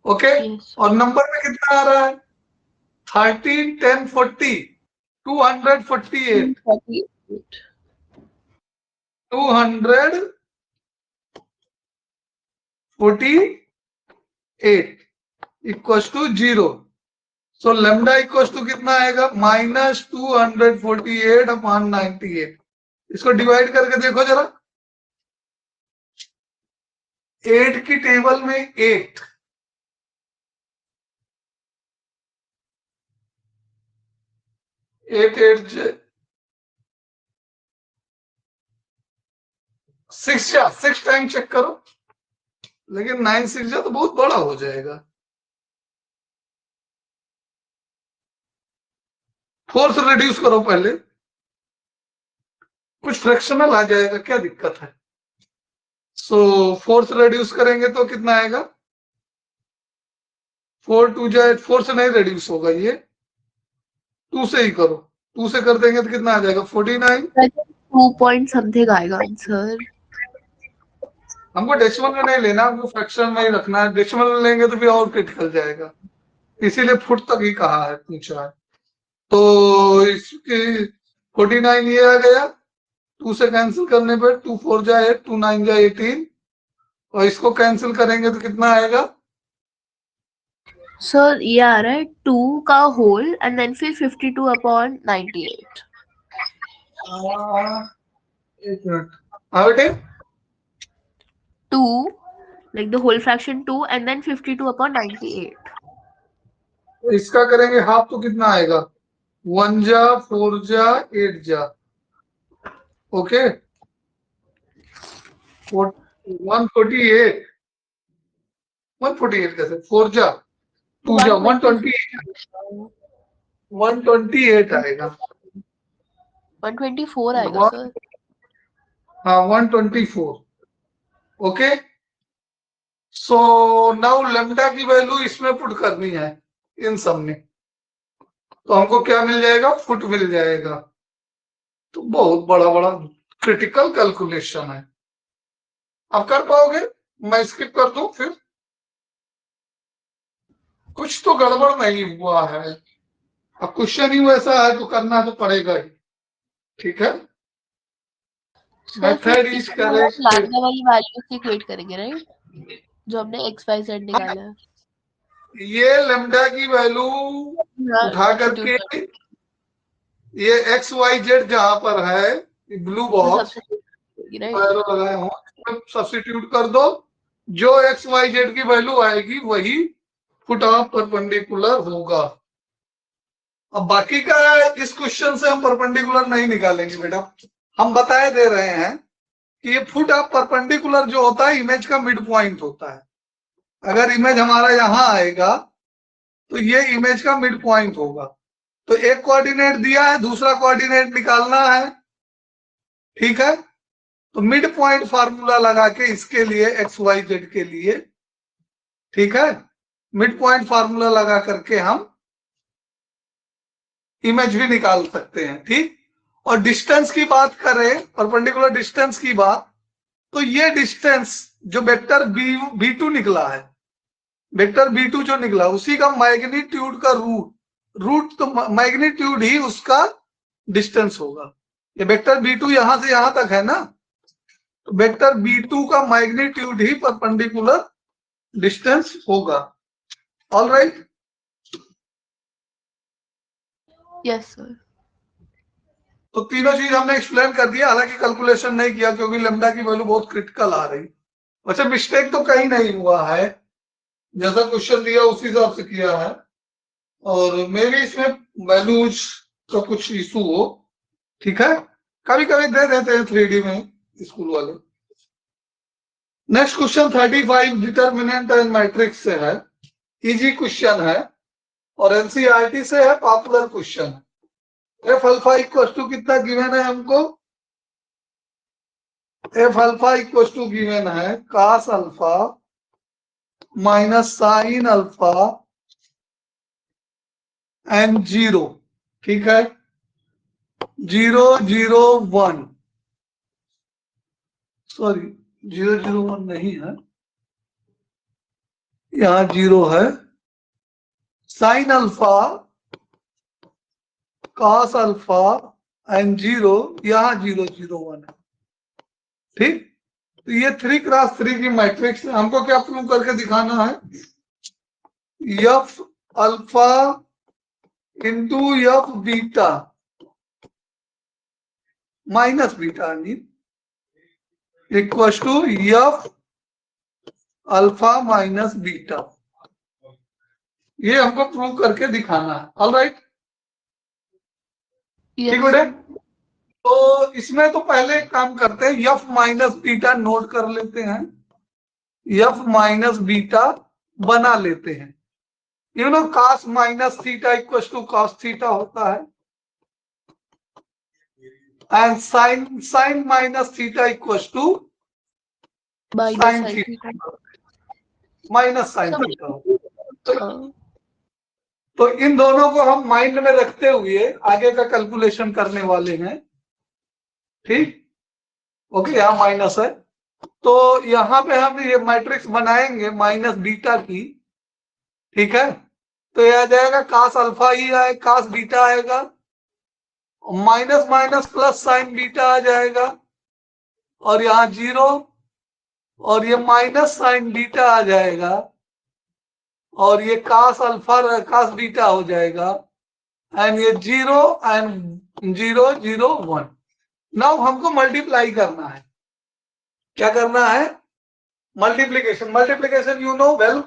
Okay, और नंबर में कितना आ रहा है? 13 10 40 248 equals to 0। So lambda equals to कितना आएगा? Minus 248 upon 98। इसको डिवाइड करके देखो जरा। 8 की टेबल में 8, 8 8 6 टाइम चेक करो, लेकिन 9 6 तो बहुत बड़ा हो जाएगा। 4 से रिड्यूस करो पहले, कुछ फ्रैक्शनल आ जाएगा, क्या दिक्कत है? सो 4 से रिड्यूस करेंगे तो कितना आएगा? 4 2 जाए, 4 से नहीं रिड्यूस होगा, ये 2 से ही करो। 2 से कर देंगे तो कितना आ जाएगा? 49। 2 पॉइंट समथिंग आएगा आंसर। हमको डेसिमल में नहीं लेना, हमको फ्रैक्शन में ही रखना है। डेसिमल में लेंगे तो फिर और क्रिटिकल जाएगा, इसीलिए फुट तक ही कहा है, पूछा है। तो इसकी 49 ये आ गया। 2 से कैंसिल करने पर 2 4 जाए 8, 2 9 जाए 18, और इसको कैंसिल करेंगे तो कितना आएगा? सर ये आ रहा है 2 का होल एंड देन फिर 52 अपॉन 98। एक मिनट, हाँ बेटे, 2 like the whole fraction 2 and then 52 upon 98। इसका करेंगे हाफ तो कितना आएगा? 1 जा 4 जा 8 जा, ओके 148 कैसे? 4 जा 2 जा 128 आएगा। 124 आएगा सर। हाँ 124, ओके। सो नाउ लेमडा की वैल्यू इसमें पुट करनी है इन सब में, तो हमको क्या मिल जाएगा, फुट मिल जाएगा। तो बहुत बड़ा बड़ा क्रिटिकल कैलकुलेशन है। आप कर पाओगे? मैं स्किप कर दूं फिर? कुछ तो गड़बड़ नहीं हुआ है। अब क्वेश्चन ही वैसा है तो करना तो पड़ेगा ही। ठीक है, मेथड इज करेक्ट। लाने वाली वैल्यू से इक्वेट करेंगे राइट, जो हमने एक्स वाई जेड निकाला है। ये लेमडा की वैल्यू उठा करके ये एक्स वाई जेड जहां पर है ब्लू बॉक्स एरो लगाए हो, सब्स्टिट्यूट कर दो। जो एक्स वाई जेड की वैल्यू आएगी वही फुट ऑफ परपेंडिकुलर होगा। अब बाकी का इस क्वेश्चन से हम परपेंडिकुलर नहीं निकालेंगे बेटा, हम बताए दे रहे हैं कि ये फुट ऑफ परपेंडिकुलर जो होता है इमेज का मिड पॉइंट होता है। अगर इमेज हमारा यहां आएगा तो ये इमेज का मिड पॉइंट होगा। तो एक कोऑर्डिनेट दिया है, दूसरा कोऑर्डिनेट निकालना है। ठीक है, तो मिड पॉइंट फार्मूला लगा के इसके लिए एक्स वाई जेड के लिए, ठीक है, मिड पॉइंट फार्मूला लगा करके हम इमेज भी निकाल सकते हैं। ठीक, और डिस्टेंस की बात करें, परपेंडिकुलर डिस्टेंस की बात, तो ये डिस्टेंस जो वेक्टर बी टू निकला है, वेक्टर बी टू जो निकला उसी का मैग्नीट्यूड का रूट तो मैग्नीट्यूड ही उसका डिस्टेंस होगा। ये वेक्टर बी टू यहां से यहां तक है ना, तो वेक्टर बी टू का मैग्नीट्यूड ही परपेंडिकुलर डिस्टेंस होगा। All right, yes sir. तो तीनों चीज हमने एक्सप्लेन कर दिया, हालांकि कैलकुलेशन नहीं किया क्योंकि लेमडा की वैल्यू बहुत क्रिटिकल आ रही। वैसे मिस्टेक तो कहीं नहीं हुआ है, जैसा क्वेश्चन दिया उसी हिसाब से किया है, और मे भी इसमें वैल्यूज का कुछ इशू हो। ठीक है, कभी कभी दे देते हैं 3D में स्कूल वाले। Next question 35 determinant and matrix से है, इजी क्वेश्चन है और एनसीईआरटी से है, पॉपुलर क्वेश्चन है। एफ अल्फा इक्वल टू कितना गिवन है हमको, f alpha equal to given है cos alpha minus sine alpha and 0। ठीक है, 0 0 1, सॉरी 0 0 1 नहीं है, यहां 0 है। Sine alpha cos alpha and 0, यहां 0 0 1 है। ठीक, तो ये 3x3 की मैट्रिक्स है। हमको क्या प्रूव करके दिखाना है, F alpha into F beta minus beta equal to F alpha minus beta, ये हमको प्रूव करके दिखाना है। ऑल राइट, ठीक बेटे। तो इसमें तो पहले एक काम करते हैं, एफ माइनस बीटा नोट कर लेते हैं, एफ माइनस बीटा बना लेते हैं। You know cos minus theta equal to cos theta होता है, and sine minus theta equal to sine theta minus sine theta. तो इन दोनों को हम माइंड में रखते हुए आगे का कैलकुलेशन करने वाले हैं। ठीक, ओके, यहां माइनस है तो यहां पे हम ये मैट्रिक्स बनाएंगे माइनस बीटा की। ठीक है, तो यह आ जाएगा कास अल्फा ही आए, कास बीटा आएगा, minus minus plus sine beta आ जाएगा, और यहां 0 और ये माइनस साइन बीटा आ जाएगा, और ये कास अल्फा कास बीटा हो जाएगा, एंड ये 0 एंड 0 0 1। नाउ हमको मल्टीप्लाई करना है। क्या करना है, multiplication. Multiplication you know well,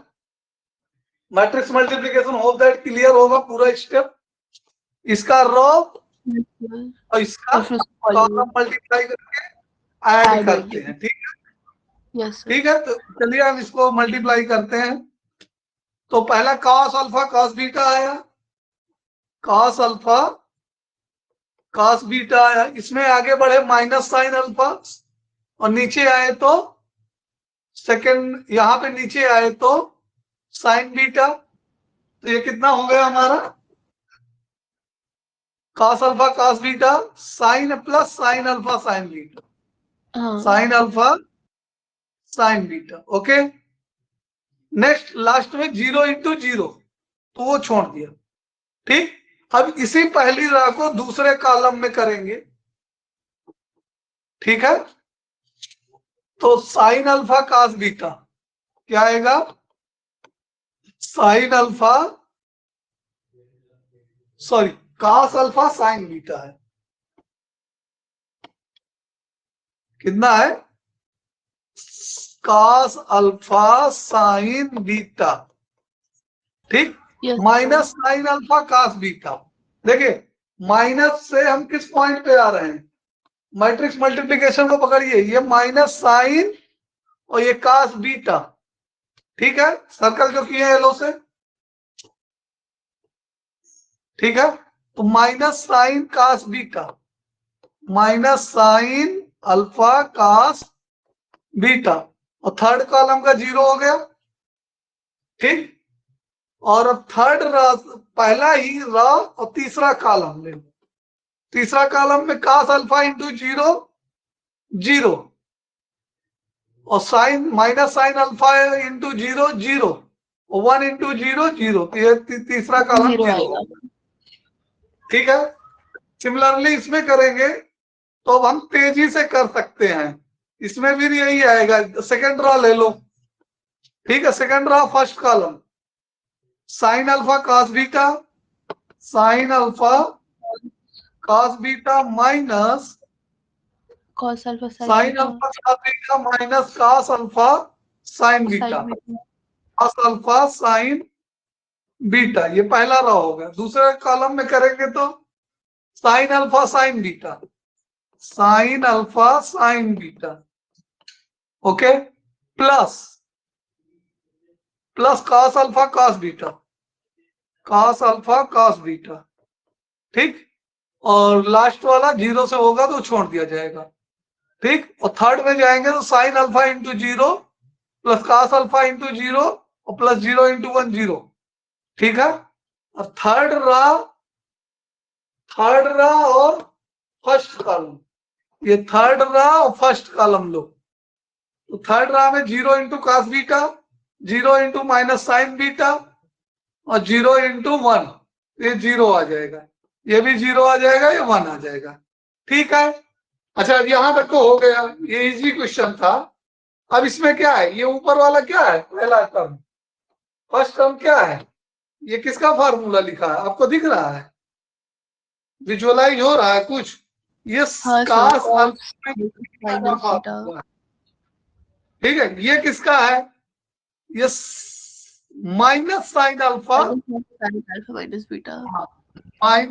matrix multiplication hope that clear होगा पूरा स्टेप। इसका रो और इसका कॉलम मल्टीप्लाई करके ऐड करते हैं। ठीक है, ठीक है, तो चलिए हम इसको मल्टीप्लाई करते हैं। तो पहला cos अल्फा cos बीटा आया, cos अल्फा cos बीटा आया, इसमें आगे बढ़े माइनस साइन अल्फा, और नीचे आए तो सेकेंड यहां पे नीचे आए तो साइन बीटा, तो ये कितना हो गया हमारा cos alpha cos beta sine plus sine alpha sine beta, हाँ sine alpha sine beta. Okay, next last में 0 × 0, तो वो छोड़ दिया। ठीक, अब इसी पहली राह को दूसरे कॉलम में करेंगे। ठीक है, तो साइन अल्फा cos बीटा क्या आएगा, sine alpha sorry cos alpha sine beta है, कितना है cos अल्फा साइन बीटा। ठीक, yes minus sine alpha cos beta. देखिए माइनस से हम किस पॉइंट पे आ रहे हैं, मैट्रिक्स मल्टीप्लिकेशन को पकड़िए, ये माइनस साइन और ये cos बीटा। ठीक है, सर्कल जो किए हैं येलो से। ठीक है, तो minus sine cos beta, minus sine alpha cos beta, और थर्ड कॉलम का 0 हो गया। ठीक, और अब थर्ड पहला ही रा और तीसरा कॉलम ले, तीसरा कॉलम में cos अल्फा इंटू 0 0, और sine minus sine alpha into 0 0, 1 into 0 0, तीसरा कॉलम 0 0। आएगा। ठीक है, सिमिलरली इसमें करेंगे तो अब हम तेजी से कर सकते हैं, इसमें भी यही आएगा। सेकंड रा ले लो। ठीक है, सेकंड रा first column sign alpha cos beta, sign alpha cos beta minus cos alpha sign alpha cos beta minus cos alpha sine beta, cos alpha sine beta, ये पहला रा होगा। दूसरे कॉलम में करेंगे तो sign alpha sine beta, sign alpha sine beta. Okay, plus plus cos alpha cos beta, cos alpha cos beta. ठीक, और लास्ट वाला 0 से होगा तो छोड़ दिया जाएगा। ठीक, और थर्ड में जाएंगे तो sign alpha into 0 plus cos alpha into 0 और प्लस 0 इंटू 1 0। ठीक है, और थर्ड रा और फर्स्ट कॉलम, ये थर्ड रा और फर्स्ट कॉलम लो, तो थर्ड रा में 0 into cos beta, 0 into minus sign beta, और 0 इंटू 1, ये 0 आ जाएगा, ये भी 0 आ जाएगा, ये 1 आ जाएगा। ठीक है, अच्छा यहां तक तो हो गया, ये इजी क्वेश्चन था। अब इसमें क्या है, ये ऊपर वाला क्या है, पहला टर्म, फर्स्ट टर्म क्या है, ये किसका फार्मूला लिखा है, आपको दिख रहा है, विजुअलाइज हो रहा है कुछ, ये हाँ cos सर अल्फा का माइनस बीटा फार्मूला है। ठीक है, ये किसका है, ये minus sine alpha, minus beta.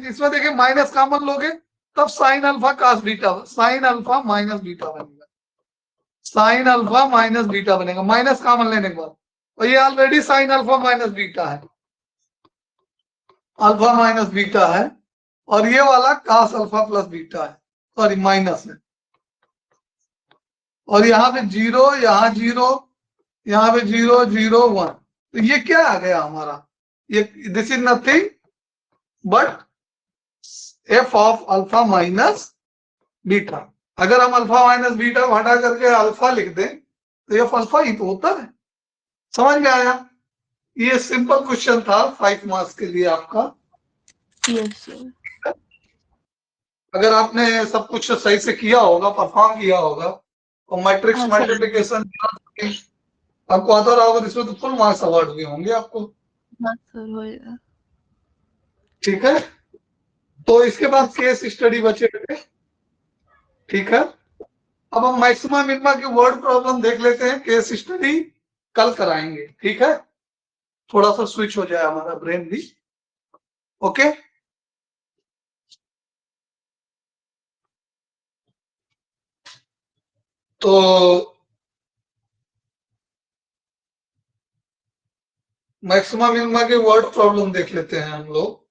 इसमें देखिए माइनस कॉमन लोगे तब sign alpha cos beta, sine alpha minus beta बनेगा, साइन अल्फा माइनस बीटा बनेगा, माइनस कॉमन लेने के बाद, और ये already sine alpha minus beta है, अल्फा माइनस बीटा है, और ये वाला cos अल्फा प्लस बीटा है, सॉरी माइनस है, और यहाँ पे 0 यहाँ 0 यहाँ पे 0 0 1, तो ये क्या आ गया हमारा, ये this is nothing but F of alpha minus beta. अगर हम अल्फा माइनस बीटा को हटा करके अल्फा लिख दें तो एफ अल्फा ही तो होता है। समझ में आया, ये सिंपल क्वेश्चन था 5 मार्क्स के लिए आपका। Yes sir. अगर आपने सब कुछ सही से किया होगा, परफॉर्म किया होगा, और मैट्रिक्स हाँ सर। मल्टीप्लिकेशन आपको आता रहा होगा, तो इसमें तो फुल मार्क्स अवार्ड भी होंगे आपको। हाँ सर होएगा। ठीक है, तो इसके बाद केस स्टडी बचे थे। ठीक है, अब हम मैक्सिमम मिनिमा की वर्ड प्रॉब्लम देख लेते हैं, केस स्टडी कल कराएंगे। ठीक है, थोड़ा सा स्विच हो जाए हमारा ब्रेन भी। ओके, तो मैक्सिमम मिनिमा के वर्ड प्रॉब्लम देख लेते हैं हम लोग।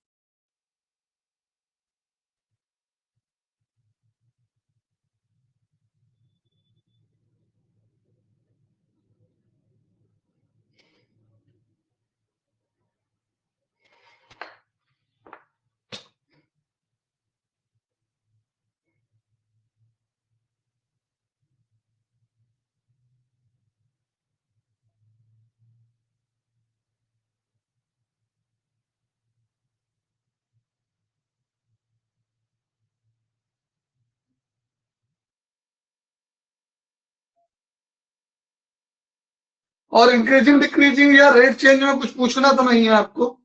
और इंक्रीजिंग डिक्रीजिंग या रेट चेंज में कुछ पूछना तो नहीं है आपको?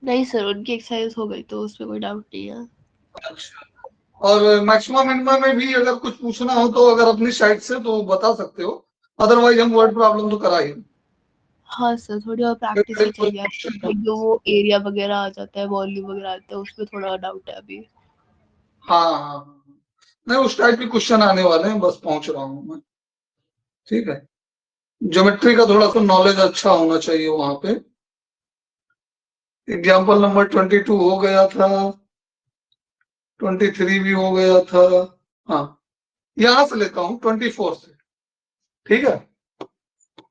नहीं सर, उनकी एक्सरसाइज हो गई तो उसमें कोई डाउट नहीं है। अच्छा। और मैक्सिमम मिनिमम में भी अगर कुछ पूछना हो तो अगर अपनी साइड से तो बता सकते हो, अदरवाइज हम वर्ड प्रॉब्लम तो करा ही। हाँ सर, थोड़ी और प्रैक्टिस ही चाहिए। जो वो एरिया वगैरह आ जाता है, वॉल्यूम वगैरह आता है, उसमें थोड़ा डाउट है अभी। हाँ हाँ, नहीं उस टाइप के क्वेश्चन आने वाले हैं, बस पहुंच रहा हूँ मैं। ठीक है, ज्योमेट्री का थोड़ा सा नॉलेज अच्छा होना चाहिए वहां पे। एग्जाम्पल नंबर 22 हो गया था, 23 भी हो गया था। हाँ, यहां से लेता हूं 24 से। ठीक है,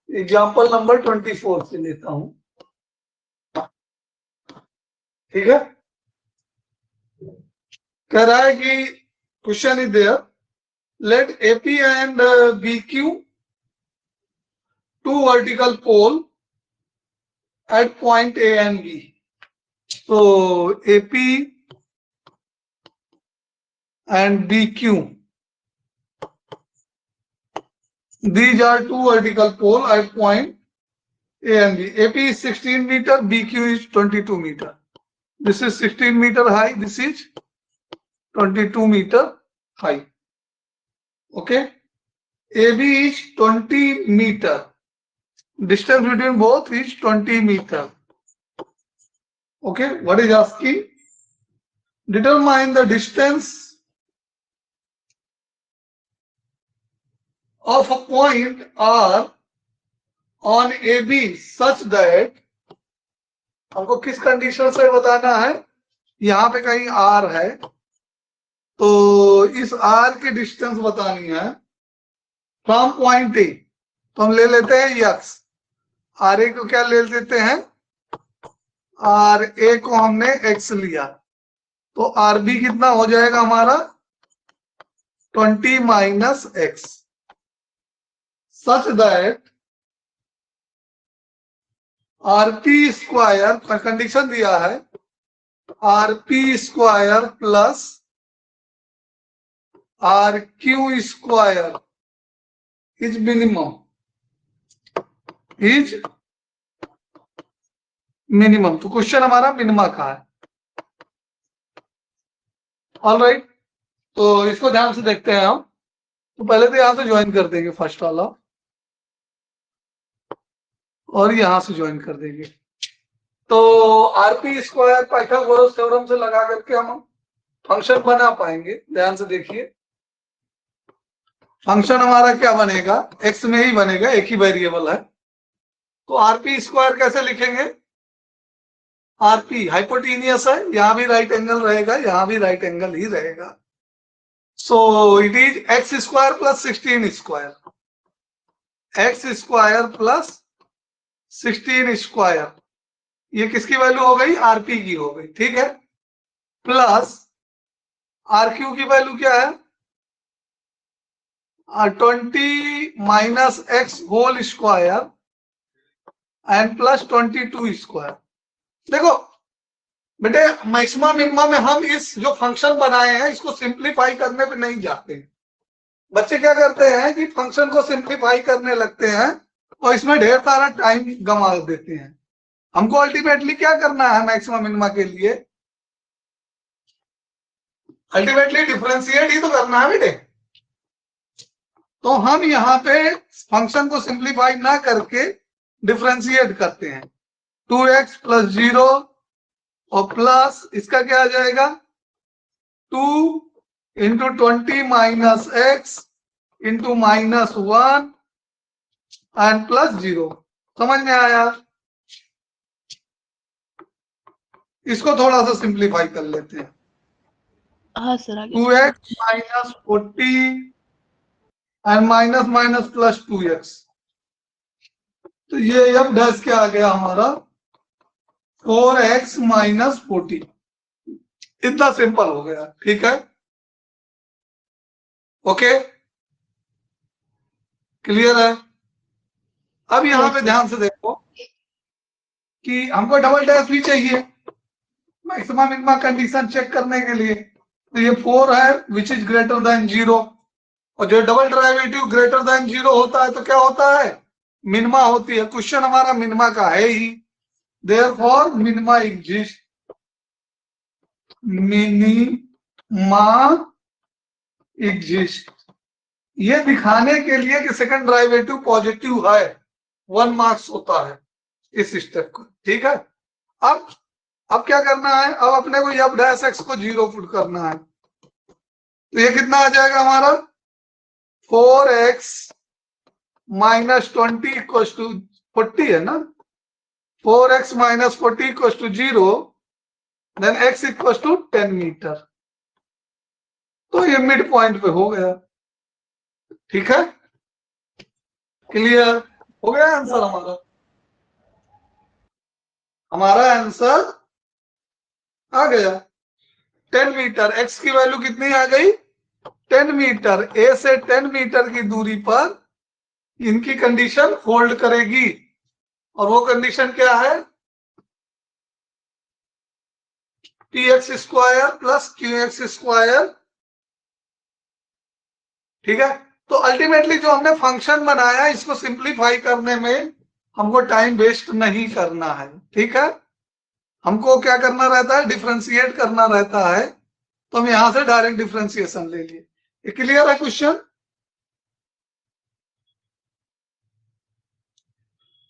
एग्जाम्पल नंबर 24 से लेता हूं। ठीक है, कह रहा है कि question is there, let AP and BQ two vertical pole at point A and B. So AP and BQ, these are two vertical pole at point A and B. AP is 16 meter, BQ is 22 meter. This is 16 meter high, this is 22 meter high. Okay, AB is 20 meter. Distance between both is 20 meter. Okay, what is asking? Determine the distance of a point R on AB such that, हमको किस condition से बताना है? यहां पे कहीं R है तो इस R की डिस्टेंस बतानी है फ्रॉम पॉइंट ए। तो हम ले लेते हैं x, आर ए को क्या ले लेते हैं, आर ए को हमने x लिया, तो आर बी कितना हो जाएगा हमारा 20 minus X, such that RP square, condition दिया है RP square plus R Q square is minimum, is minimum. तो क्वेश्चन हमारा मिनिमा का है। ऑल राइट, तो इसको ध्यान से देखते हैं हम। तो पहले तो यहां से ज्वाइन कर देंगे फर्स्ट वाला और यहां से ज्वाइन कर देंगे। तो आरपी स्क्वायर पाइथागोरस थ्योरम से लगा करके हम फंक्शन बना पाएंगे। ध्यान से देखिए, फंक्शन हमारा क्या बनेगा, एक्स में ही बनेगा, एक ही वेरिएबल है। तो आरपी स्क्वायर कैसे लिखेंगे, आरपी हाइपोटेनियस है, यहां भी राइट एंगल रहेगा, यहां भी राइट एंगल ही रहेगा। So it is x square plus 16 square, x square plus 16 square, ये किसकी वैल्यू हो गई, आरपी की हो गई। ठीक है, प्लस आर क्यू की वैल्यू क्या है, 20 minus X whole square and plus 22 square. देखो बेटे, मैक्सिमम मिनिमम में हम इस जो फंक्शन बनाए हैं इसको सिंप्लीफाई करने पे नहीं जाते हैं। बच्चे क्या करते हैं कि फंक्शन को सिंप्लीफाई करने लगते हैं और इसमें ढेर सारा टाइम गंवा देते हैं। हमको अल्टीमेटली क्या करना है, मैक्सिमम मिनिमा के लिए अल्टीमेटली डिफरेंशिएट ही तो करना है बेटे। तो हम यहाँ पे फंक्शन को सिंप्लीफाई ना करके डिफरेंशिएट करते हैं। 2x प्लस 0 और प्लस इसका क्या आ जाएगा 2 into 20 minus x into minus 1 and plus 0। समझ में आया? इसको थोड़ा सा सिंप्लीफाई कर लेते हैं। हाँ सर, आगे 2x minus 40 and minus minus plus 2x, तो ये अब डैश क्या आ गया हमारा 4x माइनस 40। इतना सिंपल हो गया। ठीक है, ओके, क्लियर है? अब यहां पे ध्यान से देखो कि हमको डबल डैश भी चाहिए मैक्सिमम मिनिमम कंडीशन चेक करने के लिए। तो ये 4 है विच इज ग्रेटर देन 0, और जो डबल डेरिवेटिव ग्रेटर देन 0 होता है तो क्या होता है, मिनिमा होती है। क्वेश्चन हमारा मिनिमा का है ही, therefore minima exist, minima exist. ये दिखाने के लिए कि सेकंड डेरिवेटिव पॉजिटिव है, 1 मार्क्स होता है इस स्टेप को। ठीक है, अब क्या करना है, अब अपने को एफ डैश एक्स को 0 पुट करना है। तो ये कितना आ जाएगा हमारा, 4x माइनस 20 इक्वल टू 40 है ना, 4x minus 40 equal to 0, then x equal to 10 metre. तो ये मिड पॉइंट पे हो गया। ठीक है, क्लियर हो गया आंसर हमारा। हमारा आंसर आ गया 10 मीटर। x की वैल्यू कितनी आ गई, 10 मीटर। a से 10 मीटर की दूरी पर इनकी कंडीशन होल्ड करेगी, और वो कंडीशन क्या है, px square plus qx square. ठीक है, तो अल्टीमेटली जो हमने फंक्शन बनाया इसको सिंप्लीफाई करने में हमको टाइम वेस्ट नहीं करना है। ठीक है, हमको क्या करना रहता है, डिफरेंशिएट करना रहता है। तो हम यहां से डायरेक्ट डिफरेंशिएशन ले लिए। ये क्लियर है क्वेश्चन।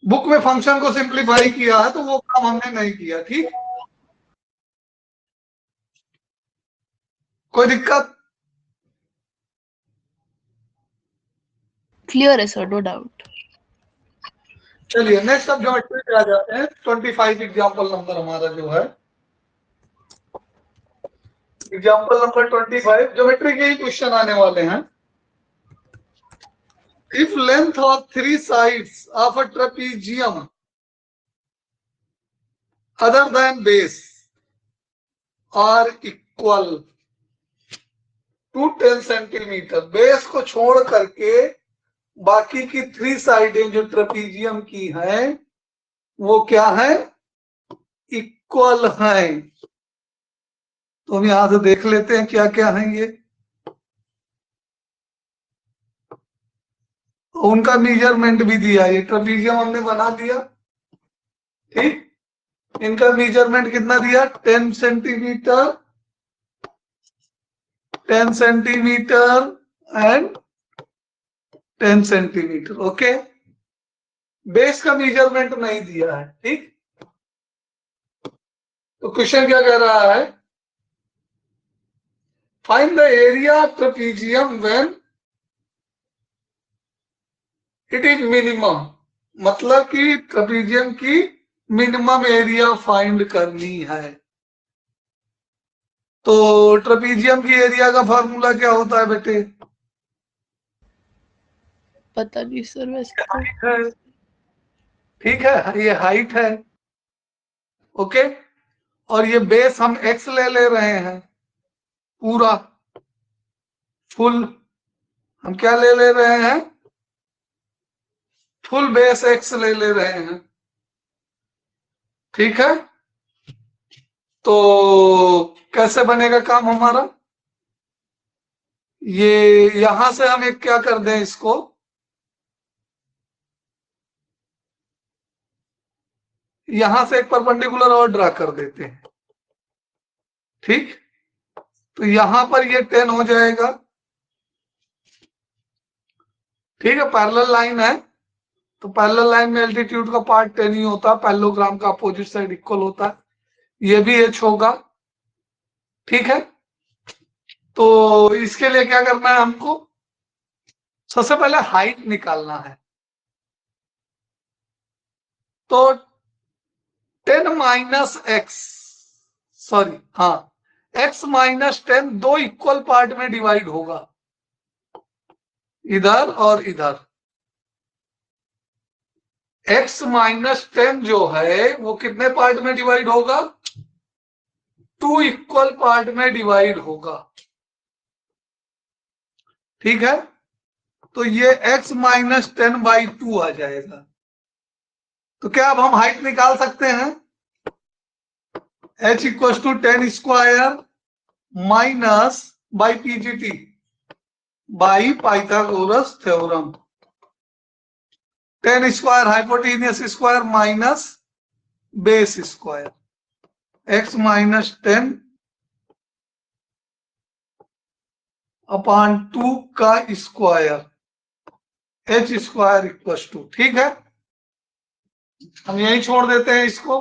बुक में फंक्शन को सिंप्लीफाई किया है तो वो काम हमने नहीं किया। ठीक, कोई दिक्कत? क्लियर है सर, नो डाउट। चलिए नेक्स्ट अब ज्योमेट्री पे आ जाते हैं। 25 एग्जांपल नंबर हमारा जो है, एग्जांपल नंबर 25 ज्योमेट्री के ही क्वेश्चन आने वाले हैं। If length of 3 sides of a trapezium other than base are equal to 10 centimetre, base को छोड़ करके बाकी की 3 साइडें जो ट्रेपीजियम की हैं वो क्या है, इक्वल हैं। तो हम यहां से देख लेते हैं क्या क्या है ये। उनका मेजरमेंट भी दिया, ये ट्रेपीजियम हमने बना दिया। ठीक, इनका मेजरमेंट कितना दिया, 10 centimetre, 10 centimetre and 10 centimetre. Okay, base का मेजरमेंट नहीं दिया है। ठीक, तो क्वेश्चन क्या कह रहा है, find the area of trapezium when it is minimum, मतलब कि ट्रेपीजियम की मिनिमम एरिया फाइंड करनी है। तो ट्रेपीजियम की एरिया का फॉर्मूला क्या होता है बेटे, पता नहीं सर वैसे तो। हाइट है। ठीक है, ये हाइट है। ओके, और ये बेस हम x ले रहे हैं, पूरा फुल हम क्या ले रहे हैं, फुल बेस x ले रहे हैं। ठीक है, तो कैसे बनेगा काम हमारा, ये यहां से हम एक क्या कर दें, इसको यहां से एक परपेंडिकुलर और ड्रा कर देते हैं। ठीक, तो यहां पर ये 10 हो जाएगा। ठीक है, पैरेलल लाइन है तो पैरेलल लाइन में एल्टीट्यूड का पार्ट 10 ही होता है, पैरेललोग्राम का अपोजिट साइड इक्वल होता है, ये भी h होगा। ठीक है, तो इसके लिए क्या करना है हमको, सबसे पहले हाइट निकालना है। तो 10 माइनस एक्स, सॉरी हाँ, x माइनस 10 दो इक्वल पार्ट में डिवाइड होगा, इधर और इधर। x माइनस 10 जो है वो कितने पार्ट में डिवाइड होगा, 2 इक्वल पार्ट में डिवाइड होगा। ठीक है, तो ये x माइनस 10 बाई 2 आ जाएगा। तो क्या अब हम हाइट निकाल सकते हैं, h equal to 10 square minus by PGT, by Pythagoras theorem. 10 square hypotenuse square minus base square, x minus 10 upon 2 का square, h square equal to, ठीक है। हम यही छोड़ देते हैं इसको,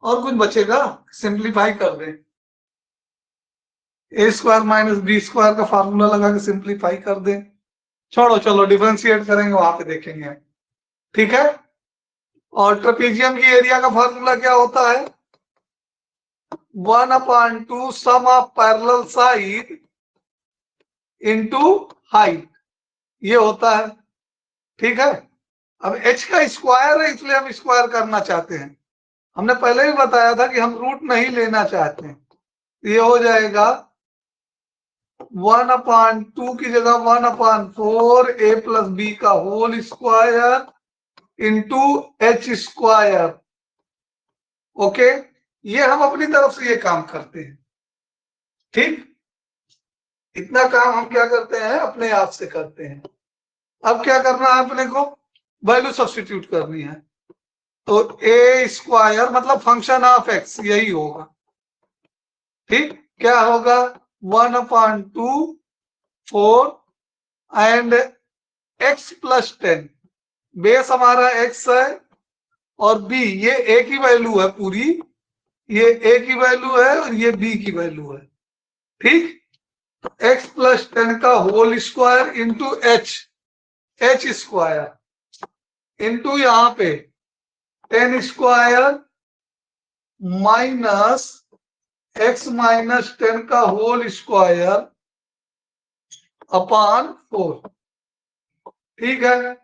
और कुछ बचेगा, सिंप्लीफाई कर दें। ए स्क्वायर माइनस बी स्क्वायर का फार्मूला लगा के सिंप्लीफाई कर दें। छोड़ो, चलो डिफरेंशिएट करेंगे, वहां पे देखेंगे, ठीक है। और ट्रेपेजियम की एरिया का फार्मूला क्या होता है? 1/2 sum of parallel side into height, ये होता है, ठीक है। अब h का स्क्वायर है, इसलिए हम स्क्वायर करना चाहते हैं। हमने पहले ही बताया था कि हम रूट नहीं लेना चाहते हैं। ये हो जाएगा 1/2 की जगह 1/4 a प्लस बी का whole square into H square. Okay, ये हम अपनी तरफ से ये काम करते हैं, ठीक। इतना काम हम क्या करते हैं, अपने आप से करते हैं। अब क्या करना है अपने को, वैल्यू सब्स्टिट्यूट करनी है। तो ए स्क्वायर मतलब फंक्शन ऑफ एक्स, यही होगा, ठीक। क्या होगा, 1/2 4 एंड x प्लस 10, बेस हमारा x है और b, ये a की वैल्यू है पूरी, ये a की वैल्यू है और ये b की वैल्यू है, ठीक। x प्लस 10 का whole square into h square into यहां पे 10 स्क्वायर माइनस x माइनस 10 का होल स्क्वायर अपॉन 4, ठीक है।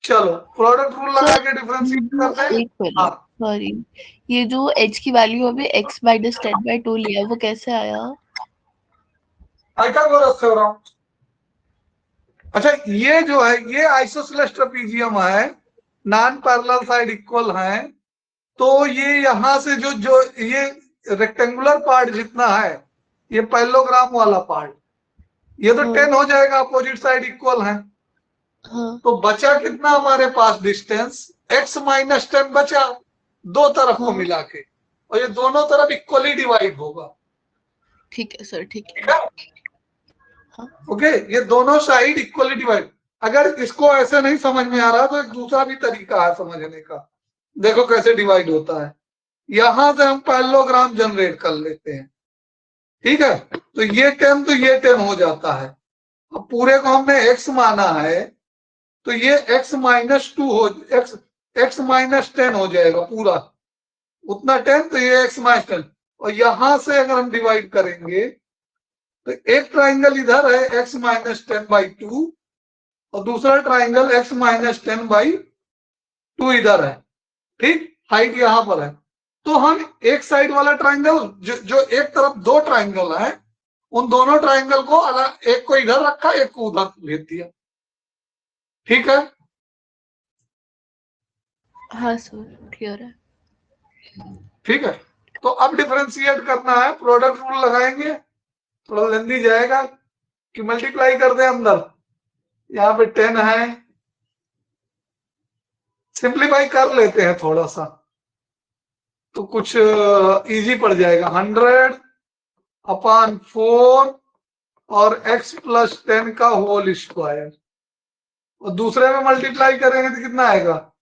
चलो प्रोडक्ट रूल लगा के डिफरेंशिएट करते हैं। एक मिनट, सॉरी, ये जो h की वैल्यू अभी x माइनस 10/2 लिया, वो कैसे आया? Pythagoras theorem. अच्छा, ये जो है ये आइसोसेलेस ट्रेपेजियम है, नॉन पैरेलल साइड इक्वल है, तो ये यहां से जो जो ये रेक्टेंगुलर पार्ट जितना है, ये पैरेललोग्राम वाला पार्ट, ये तो 10 हो जाएगा, अपोजिट साइड इक्वल है। तो बचा कितना हमारे पास डिस्टेंस, x माइनस 10 बचा, दो तरफ को मिला के, और ये दोनों तरफ इक्वली डिवाइड होगा, ठीक है सर, ठीक है। ओके, ये दोनों साइड इक्वली डिवाइड। अगर इसको ऐसे नहीं समझ में आ रहा तो एक दूसरा भी तरीका है समझने का, देखो कैसे डिवाइड होता है। यहां से हम पैरेललोग्राम जनरेट कर लेते हैं, ठीक है। तो ये 10 तो ये 10 हो जाता है। अब पूरे को हमने x माना है, तो ये x माइनस 2 हो, x माइनस 10 हो जाएगा पूरा, उतना 10, तो ये x माइनस 10। और यहां से अगर हम डिवाइड करेंगे तो एक ट्राइंगल इधर है x माइनस 10/2 और दूसरा ट्राइंगल x माइनस 10/2 इधर है, ठीक। हाइट यहां पर है, तो हम एक साइड वाला ट्राइंगल जो एक तरफ दो ट्राइंगल है, उन दोनों ट्राइंगल को अलग, एक को इधर रखा, एक को उधर भेज दिया, ठीक है। हाँ सर, क्लियर है। ठीक है, तो अब डिफरेंशिएट करना है, प्रोडक्ट रूल लगाएंगे, थोड़ा लेंदी जाएगा कि मल्टीप्लाई कर दे अंदर, यहाँ पे 10 है, सिंप्लीफाई कर लेते हैं थोड़ा सा, तो कुछ इजी पड़ जाएगा। 100/4 और x प्लस 10 का होल स्क्वायर, और दूसरे में मल्टीप्लाई करेंगे तो कितना आएगा,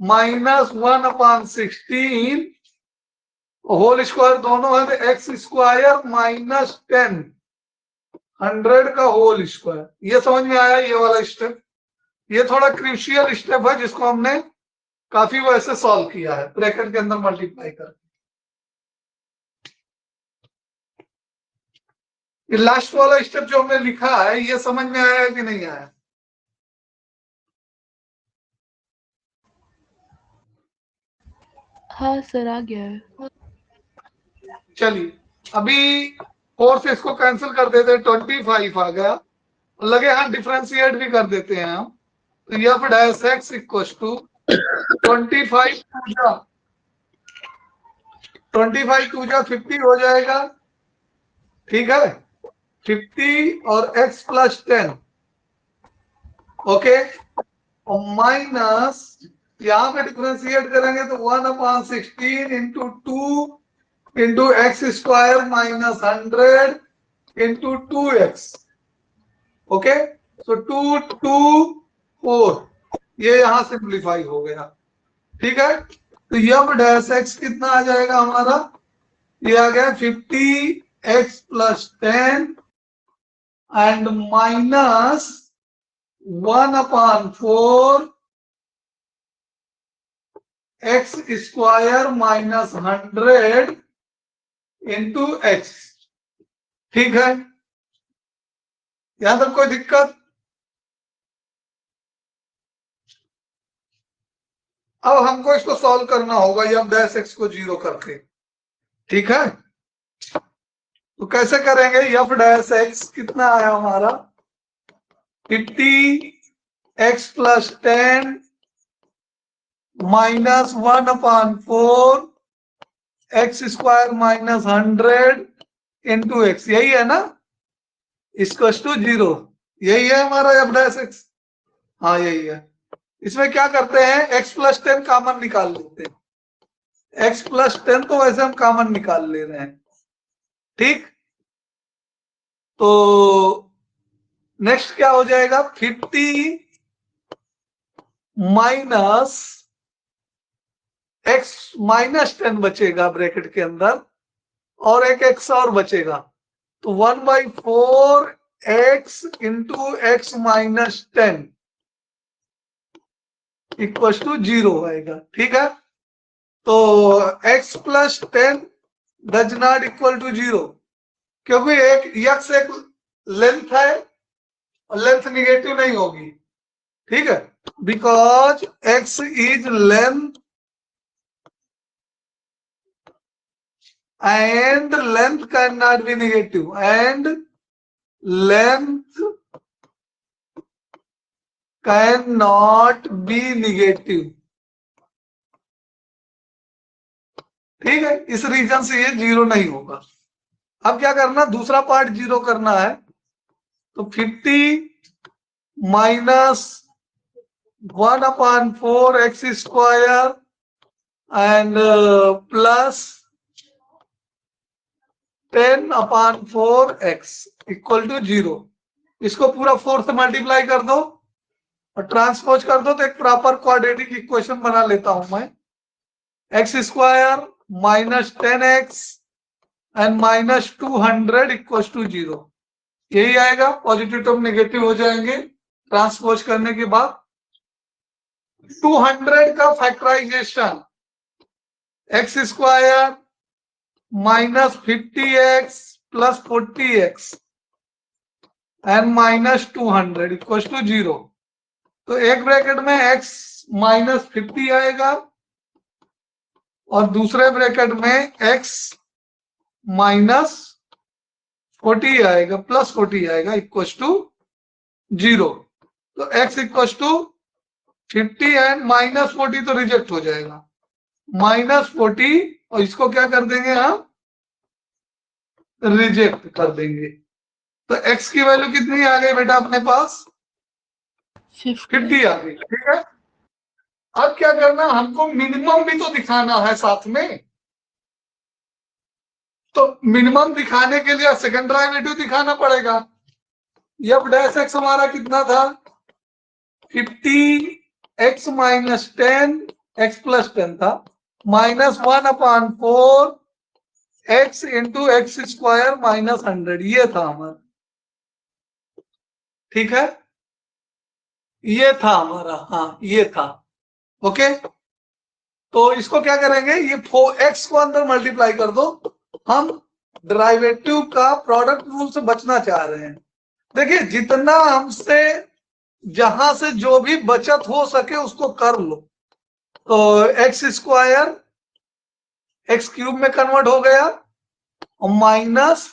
-1/16 होल स्क्वायर, दोनों है तो x स्क्वायर माइनस 10, 100 का होल स्क्वायर। ये समझ में आया, ये वाला स्टेप, ये थोड़ा क्रूशियल स्टेप है जिसको हमने काफी वैसे सॉल्व किया है, ब्रैकेट के अंदर मल्टीप्लाई करके। ये लास्ट वाला स्टेप जो हमने लिखा है, ये समझ में आया कि नहीं आया? हाँ सर, आ गया है। चलिए अभी 4 से इसको कैंसिल कर देते हैं, 25 आ गया, लगे हाँ डिफरेंशिएट भी कर देते हैं हम। तो यह डैश x इक्वल टू 25 2 जा 50 हो जाएगा, ठीक है। 50 और x प्लस 10, ओके, और माइनस यहाँ पे डिफ्रेंशिएट करेंगे तो 1/16 into 2 into x square minus 100 into 2x, okay, so 2 2 4, ये यहां सिंप्लीफाई हो गया, ठीक है। तो यब डैश एक्स कितना आ जाएगा हमारा, ये आ गया 50x plus 10 and minus 1/4 X square minus 100 into x, ठीक है। यहां तक कोई दिक्कत? अब हमको इसको सॉल्व करना होगा एफ डैश एक्स को 0 करके, ठीक है। तो कैसे करेंगे, एफ डैश एक्स कितना आया हमारा 50x plus 10 minus 1/4 X square minus 100 into x, यही है ना, इसको टू 0, यही है हमारा एफ डैश एक्स, हाँ यही है। इसमें क्या करते हैं, x प्लस 10 कॉमन निकाल लेते हैं, x प्लस 10 तो वैसे हम कॉमन निकाल ले रहे हैं, ठीक। तो नेक्स्ट क्या हो जाएगा, 50 माइनस x माइनस 10 बचेगा ब्रैकेट के अंदर, और एक x और बचेगा, तो 1/4 x into X minus 10 equal to 0 आएगा, ठीक है। तो x plus 10 does not equal to 0, क्योंकि एक x एक लेंथ है और लेंथ निगेटिव नहीं होगी, ठीक है, because x is length and length cannot be negative, and length cannot be negative, ठीक है। इस रीजन से ये 0 नहीं होगा। अब क्या करना, दूसरा पार्ट 0 करना है, तो 50 minus 1/4 X square and plus 10/4 x equal to 0, इसको पूरा 4 से मल्टीप्लाई कर दो और ट्रांसपोज कर दो, तो एक प्रॉपर क्वाड्रेटिक इक्वेशन बना लेता हूं मैं, X square minus 10x and minus 200 equal to 0, यही आएगा। पॉजिटिव टर्म नेगेटिव हो जाएंगे ट्रांसपोज करने के बाद। 200 का factorization, X square minus 50x plus 40x and minus 200 equal to 0, तो एक ब्रैकेट में x माइनस 50 आएगा और दूसरे ब्रैकेट में x माइनस 40 आएगा, प्लस 40 आएगा इक्वल टू 0, तो x equal to 50 and minus 40 तो रिजेक्ट हो जाएगा, माइनस 40, और इसको क्या कर देंगे हम, रिजेक्ट कर देंगे। तो x की वैल्यू कितनी आ गई बेटा अपने पास, 50 आ गई, ठीक है। अब क्या करना, हमको मिनिमम भी तो दिखाना है साथ में, तो मिनिमम दिखाने के लिए सेकंड डेरिवेटिव दिखाना पड़ेगा। एफ डैश एक्स हमारा कितना था, 50x माइनस 10 x प्लस 10 था, minus 1/4 x into x square minus 100, ये था हमारा, ठीक है, ये था हमारा, हाँ ये था, ओके। तो इसको क्या करेंगे, ये 4x को अंदर मल्टीप्लाई कर दो, हम डेरिवेटिव का प्रोडक्ट रूल से बचना चाह रहे हैं। देखिए जितना हमसे जहां से जो भी बचत हो सके उसको कर लो, तो एक्स स्क्वायर एक्स क्यूब में कन्वर्ट हो गया और माइनस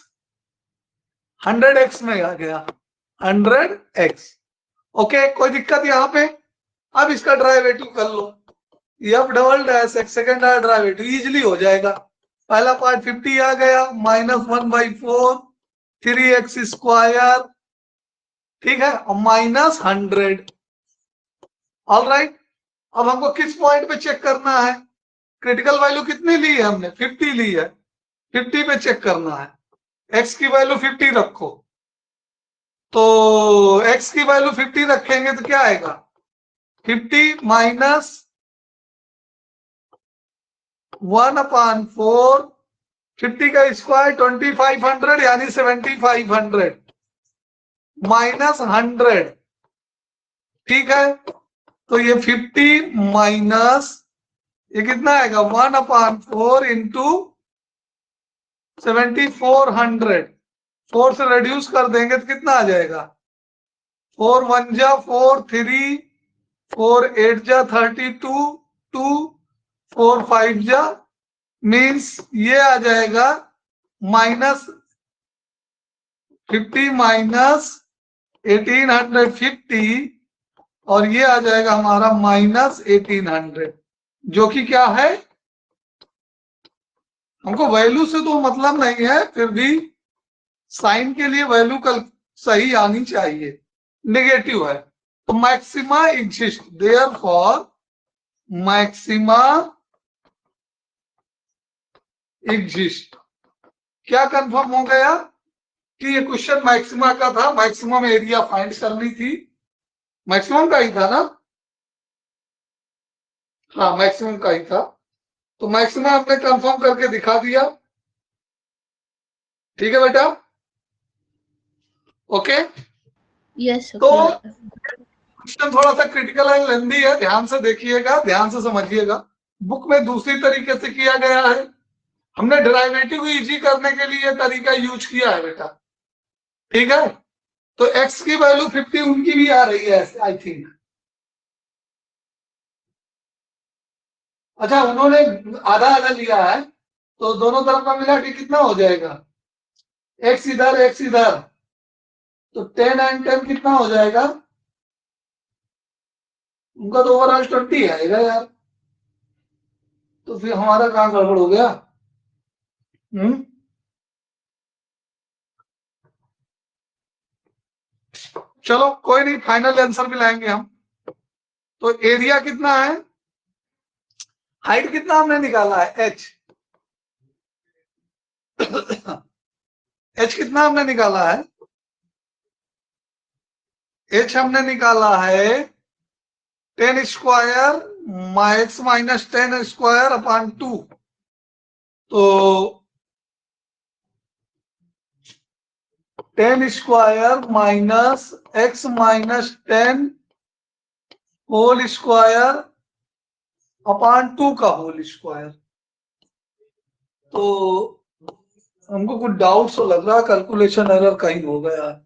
100x में आ गया 100x, ओके, कोई दिक्कत यहां पे। अब इसका डेरिवेटिव कर लो, f double dash x second derivative easily हो जाएगा। पहला पार्ट 50 आ गया, माइनस 1/4 3x स्क्वायर, ठीक है, और माइनस 100। ऑल राइट, अब हमको किस पॉइंट पे चेक करना है? क्रिटिकल वैल्यू कितनी ली है हमने? 50 ली है, 50 पे चेक करना है। x की वैल्यू 50 रखो, तो x की वैल्यू 50 रखेंगे तो क्या आएगा? 50 माइनस 1/4, 50 का स्क्वायर 2500 यानी 7500 माइनस 100, ठीक है। तो ये 50 माइनस ये कितना आएगा? 1/4 इंटू 7400, 4 से रिड्यूस कर देंगे तो कितना आ जाएगा? 4 1 जा 4, 3 4 8 जा 32, 2 4 5 जा, मीन्स ये आ जाएगा माइनस 50 माइनस 1850, और ये आ जाएगा हमारा माइनस 1800, जो कि क्या है? हमको वैल्यू से तो मतलब नहीं है, फिर भी साइन के लिए वैल्यू कल सही आनी चाहिए, नेगेटिव है। तो maxima exist, therefore maxima exist. क्या कंफर्म हो गया कि ये क्वेश्चन मैक्सिमा का था, मैक्सिमम एरिया फाइंड करनी थी, मैक्सिमम का ही था ना? हाँ, मैक्सिमम का ही था। तो मैक्सिमम हमने कंफर्म करके दिखा दिया, ठीक है बेटा? ओके, यस तो ओके। क्वेश्चन थोड़ा सा क्रिटिकल है, लेंदी है, ध्यान से देखिएगा, ध्यान से समझिएगा। बुक में दूसरी तरीके से किया गया है, हमने डेरिवेटिव इजी करने के लिए तरीका यूज किया है बेटा, ठीक है। तो x की वैल्यू 50 उनकी भी आ रही है आई थिंक। अच्छा, उन्होंने आधा आधा लिया है, तो दोनों तरफ का मिला के कितना हो जाएगा? x इधर x इधर, तो 10 एंड 10 कितना हो जाएगा? उनका तो ओवरऑल 20 आएगा यार, तो फिर हमारा कहां गड़बड़ हो गया? चलो कोई नहीं, फाइनल आंसर भी लाएंगे हम। तो एरिया कितना है? हाइट कितना हमने निकाला है? h h कितना हमने निकाला है? h हमने निकाला है 10 square x minus 10 square upon 2। तो 10 square minus x minus 10 whole square upon 2 का होल स्क्वायर। तो हमको कुछ डाउट तो लग रहा है, कैलकुलेशन एरर कहीं हो गया है।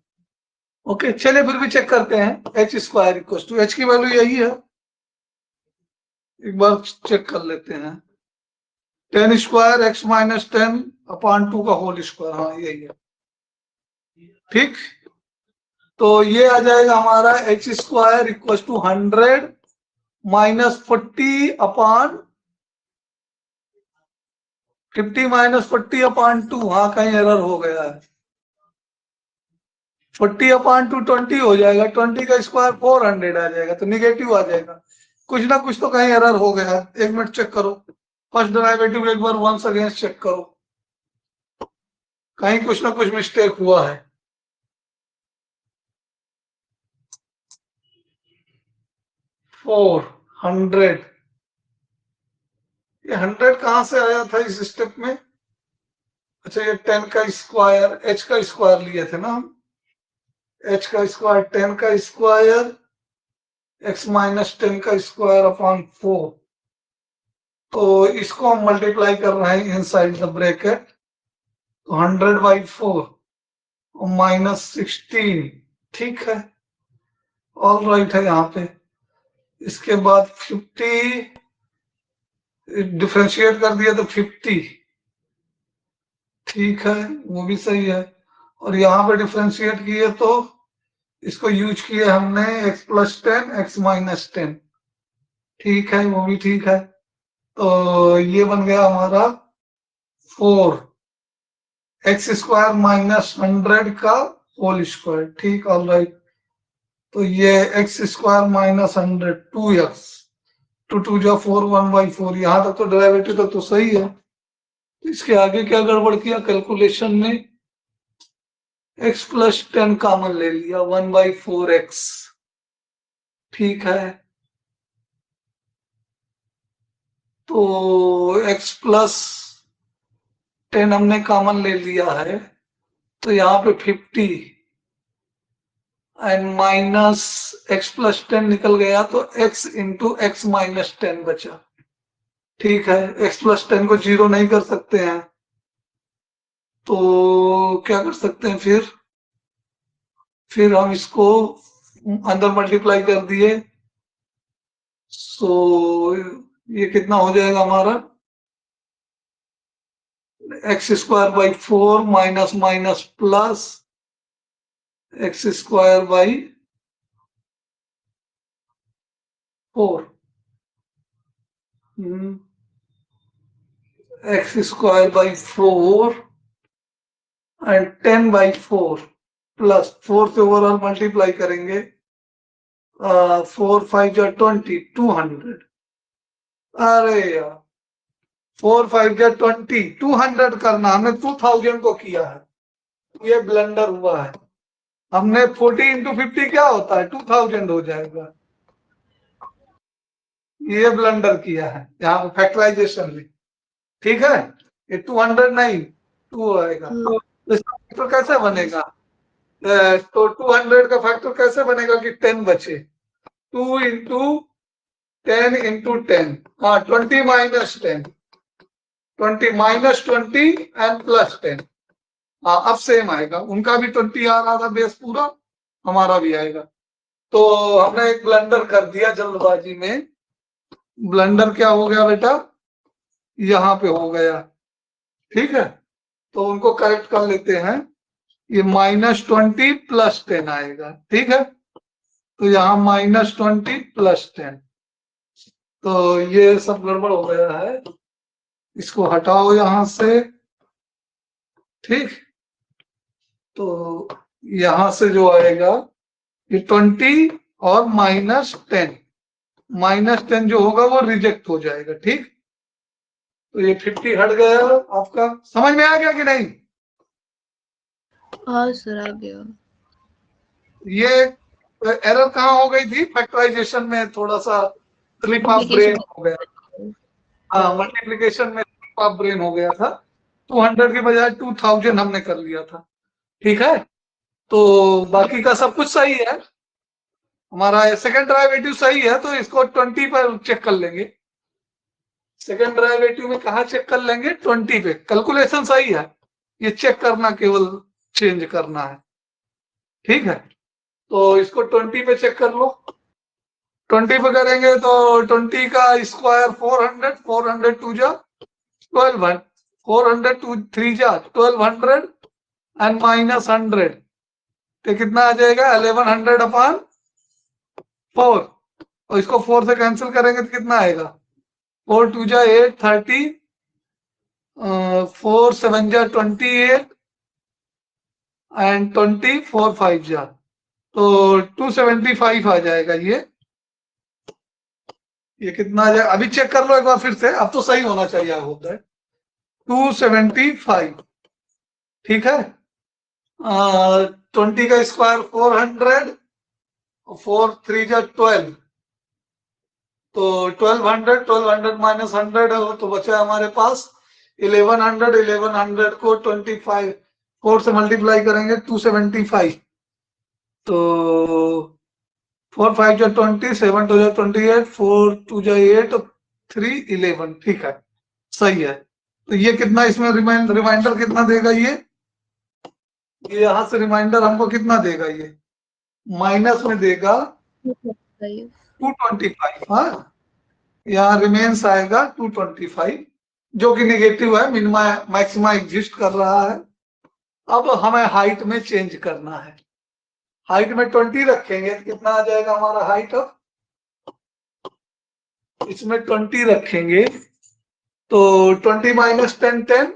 ओके, चलिए फिर भी चेक करते हैं। H square equal to, H की वैल्यू यही है, एक बार चेक कर लेते हैं। 10 स्क्वायर एक्स माइनस 10 अपॉन 2 का होल स्क्वायर, हाँ यही है, ठीक। तो ये आ जाएगा हमारा H square equal to 100 minus 40 upon 50 minus 40 upon 2, हाँ कहीं एरर हो गया है। 40 अपॉन 2 20 हो जाएगा, 20 का स्क्वायर 400 आ जाएगा, तो निगेटिव आ जाएगा। कुछ ना कुछ तो कहीं एरर हो गया है, एक मिनट चेक करो। फर्स्ट डेरिवेटिव एक बार वंस अगेंस्ट चेक करो, कहीं कुछ ना कुछ मिस्टेक हुआ है। 400, ये 100 कहां से आया था इस स्टेप में? अच्छा, ये 10 का स्क्वायर, h का स्क्वायर लिए थे ना हम, h का स्क्वायर 10 का स्क्वायर x माइनस 10 का स्क्वायर अपॉन 4। तो इसको हम मल्टीप्लाई कर रहे हैं इनसाइड द ब्रैकेट, तो 100/4 और माइनस 16, ठीक है, ऑल राइट है यहाँ पे। इसके बाद 50 डिफ्रेंशिएट कर दिया तो 50, ठीक है, वो भी सही है। और यहाँ पे डिफ्रेंशिएट किए तो इसको यूज किए हमने x प्लस 10 x माइनस 10, ठीक है, वो भी ठीक है। तो ये बन गया हमारा 4 एक्स स्क्वायर माइनस 100 का होल स्क्वायर, ठीक, ऑल राइट। तो ये एक्स स्क्वायर माइनस 100 2x, 2 जा 4 1/4, यहाँ तक तो डेरिवेटिव तो सही है। इसके आगे क्या गड़बड़ किया कैलकुलेशन में, x प्लस 10 कॉमन ले लिया 1/4x, ठीक है। तो x प्लस 10 हमने कॉमन ले लिया है, तो यहाँ पे 50 एंड माइनस x प्लस 10 निकल गया, तो x इंटू एक्स माइनस 10 बचा, ठीक है। x प्लस 10 को जीरो नहीं कर सकते हैं, तो क्या कर सकते हैं फिर हम इसको अंदर मल्टीप्लाई कर दिए, सो ये कितना हो जाएगा हमारा, x square by 4 minus minus plus x square by 4, x square by 4 and 10/4 plus 4 से ओवरऑल मल्टीप्लाई करेंगे, 4 5 जा 20, 200। अरे यार 4 5 जा 20, 200 करना, हमने 2000 को किया है, ये ब्लंडर हुआ है। हमने 40 इंटू 50 क्या होता है, 2000 हो जाएगा, ये ब्लंडर किया है यहाँ पे फैक्टराइजेशन में, ठीक है। ये 200 नहीं 2 आएगा, तो इसका फैक्टर कैसे बनेगा, तो 200 का फैक्टर कैसे बनेगा कि 10 बचे, 2 इंटू 10 इंटू 10, हाँ 20 माइनस 10, 20 माइनस 20 एंड प्लस 10, हाँ अब सेम आएगा, उनका भी 20 आ रहा था बेस पूरा, हमारा भी आएगा। तो हमने एक ब्लंडर कर दिया जल्दबाजी में, ब्लंडर क्या हो गया बेटा, यहाँ पे हो गया, ठीक है। तो उनको करेक्ट कर लेते हैं, ये -20 प्लस 10 आएगा, ठीक है। तो यहाँ -20 प्लस 10, तो ये सब गड़बड़ हो गया है, इसको हटाओ यहां से, ठीक। तो यहां से जो आएगा ये 20 और -10, -10 जो होगा वो रिजेक्ट हो जाएगा, ठीक। तो ये 50 हट गया, आपका समझ में आ गया कि नहीं, हाँ सर आ गया। ये एरर कहाँ हो गई थी, फैक्टराइजेशन में थोड़ा सा स्लिप ऑफ ब्रेन हो गया, हाँ मल्टीप्लिकेशन में स्लिप ऑफ ब्रेन हो गया था, 200 के बजाय 2000 हमने कर लिया था, ठीक है। तो बाकी का सब कुछ सही है, हमारा सेकंड डेरिवेटिव सही है, तो इसको 20 पर चेक कर लेंगे, सेकंड डेरिवेटिव में कहा चेक कर लेंगे, 20 पे, कैलकुलेशन सही है, ये चेक करना केवल चेंज करना है, ठीक है। तो इसको 20 पे चेक कर लो, 20 पे करेंगे तो 20 का स्क्वायर 400, 400 2 जा 1200, 400 2 3 जा 1200 एंड -100, तो कितना आ जाएगा 1100 अपॉन 4, और इसको 4 से कैंसिल करेंगे तो कितना आएगा, 4 2 जा 8 30, 4 7 जा 28 एंड 20 4 5 जा, तो 275 आ जाएगा, ये कितना आ जाएगा, अभी चेक कर लो एक बार फिर से, अब तो सही होना चाहिए, आप होता है 275, ठीक है। 20 का स्क्वायर 400, 4 3 जा 12, तो 1200, 1200 माइनस 100 है, तो बचा हमारे पास 1100, 1100 को 25 4 से मल्टीप्लाई करेंगे 275, तो 4 5 जा 20, 7 2 जा 28, 4 2 जा 8, 3 11, ठीक है, सही है। तो ये कितना इसमें रिमाइंडर कितना देगा, ये यहां से रिमाइंडर हमको कितना देगा, ये माइनस में देगा 225, हाँ यहाँ रिमेन्स आएगा 225, जो कि नेगेटिव है, मिनिमा मैक्सिमा एग्जिस्ट कर रहा है। अब हमें हाइट में चेंज करना है, हाइट में 20 रखेंगे तो कितना आ जाएगा हमारा हाइट, अब इसमें 20 रखेंगे तो 20 माइनस 10 10,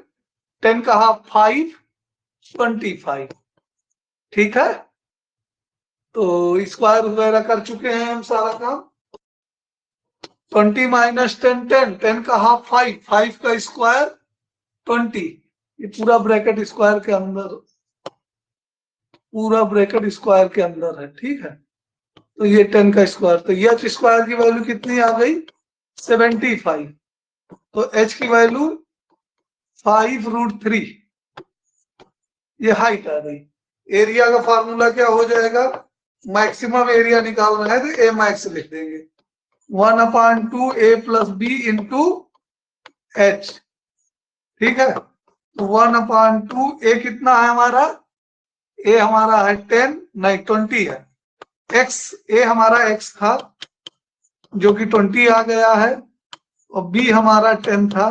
10 कहा 5, 25। ठीक है, तो स्क्वायर वगैरह कर चुके हैं हम सारा काम। 20 माइनस 10 10, 10 का हाफ 5, 5 का स्क्वायर 20। ये पूरा ब्रैकेट स्क्वायर के अंदर, पूरा ब्रैकेट स्क्वायर के अंदर है। ठीक है, तो ये 10 का स्क्वायर, तो एच स्क्वायर की वैल्यू कितनी आ गई 75। तो एच की वैल्यू 5√3, ये हाइट आ गई। एरिया का फार्मूला क्या हो जाएगा, मैक्सिमम एरिया निकालना है तो ए मैक्स लिख देंगे 1/2 a plus B into H. ठीक है, तो 1/2 ए कितना है हमारा, ए हमारा है 10 नहीं 20 है, एक्स ए हमारा एक्स था जो कि 20 आ गया है, और बी हमारा 10 था।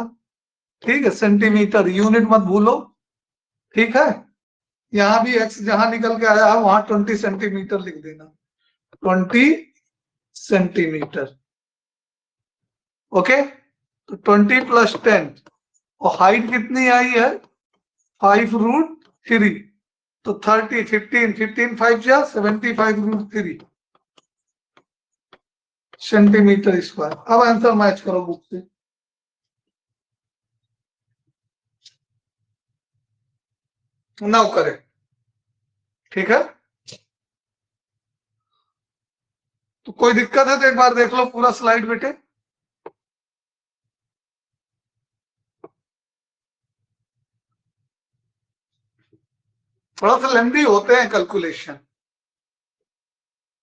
ठीक है, सेंटीमीटर, यूनिट मत भूलो। ठीक है, यहां भी एक्स जहां निकल के आया है वहां 20 सेंटीमीटर लिख देना, 20 सेंटीमीटर। ओके, तो 20 प्लस 10, और हाइट कितनी आई है 5√3, तो 30, 15, 15 5 जा 75√3 सेंटीमीटर स्क्वायर। अब आंसर मैच करो बुक से। नाउ करें। ठीक है, तो कोई दिक्कत है तो एक बार देख लो पूरा स्लाइड बेटे। थोड़ा सा लेंथी होते हैं कैलकुलेशन,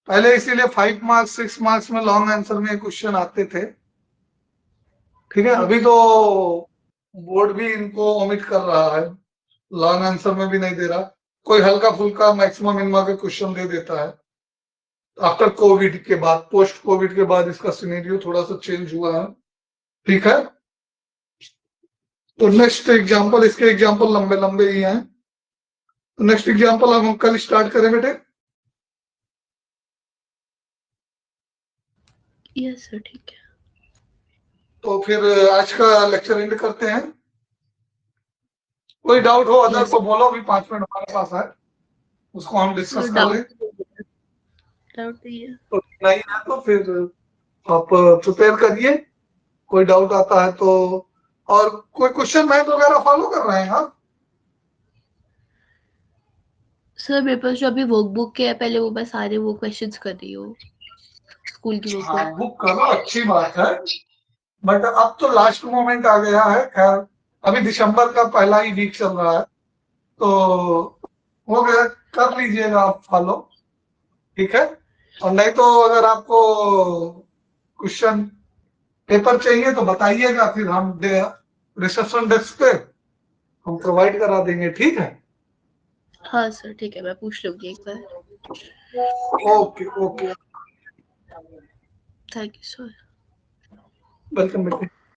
पहले इसीलिए 5 मार्क्स 6 मार्क्स में लॉन्ग आंसर में क्वेश्चन आते थे। ठीक है, अभी तो बोर्ड भी इनको ओमिट कर रहा है, लॉन्ग आंसर में भी नहीं दे रहा, कोई हल्का फुल्का मैक्सिमम मिनिमम के क्वेश्चन दे देता है। आफ्टर कोविड के बाद, पोस्ट कोविड के बाद इसका सिनेरियो थोड़ा सा चेंज हुआ है। ठीक है, तो नेक्स्ट एग्जांपल, इसके एग्जांपल लंबे लंबे ही हैं, तो नेक्स्ट एग्जांपल हम कल स्टार्ट करें बेटे। यस सर, ठीक है। तो फिर आज का लेक्चर एंड करते हैं। कोई डाउट हो अदर Yes, तो बोलो, अभी 5 मिनट हमारे पास है, उसको हम डिस्कस सर कर लें। डाउट नहीं है। तो नहीं है तो फिर आप प्रिपेयर करिए, कोई डाउट आता है तो। और कोई क्वेश्चन मैथ वगैरह फॉलो कर रहे हैं आप? सर मेरे पास जो अभी वर्कबुक के है, पहले वो मैं सारे वो क्वेश्चंस कर रही हूँ, स्कूल की हाँ, वर्कबुक। बुक करो, अच्छी बात है, बट अब तो लास्ट मोमेंट आ गया है। खैर, अभी दिसंबर का पहला ही वीक चल रहा है, तो हो गया, कर लीजिएगा आप फॉलो। ठीक है, और नहीं तो अगर आपको क्वेश्चन पेपर चाहिए तो बताइएगा, फिर हम रिसेप्शन डेस्क पे हम प्रोवाइड करा देंगे। ठीक है, हाँ सर ठीक है, मैं पूछ लूंगी एक बार। Okay okay, thank you sir. Welcome बेटे।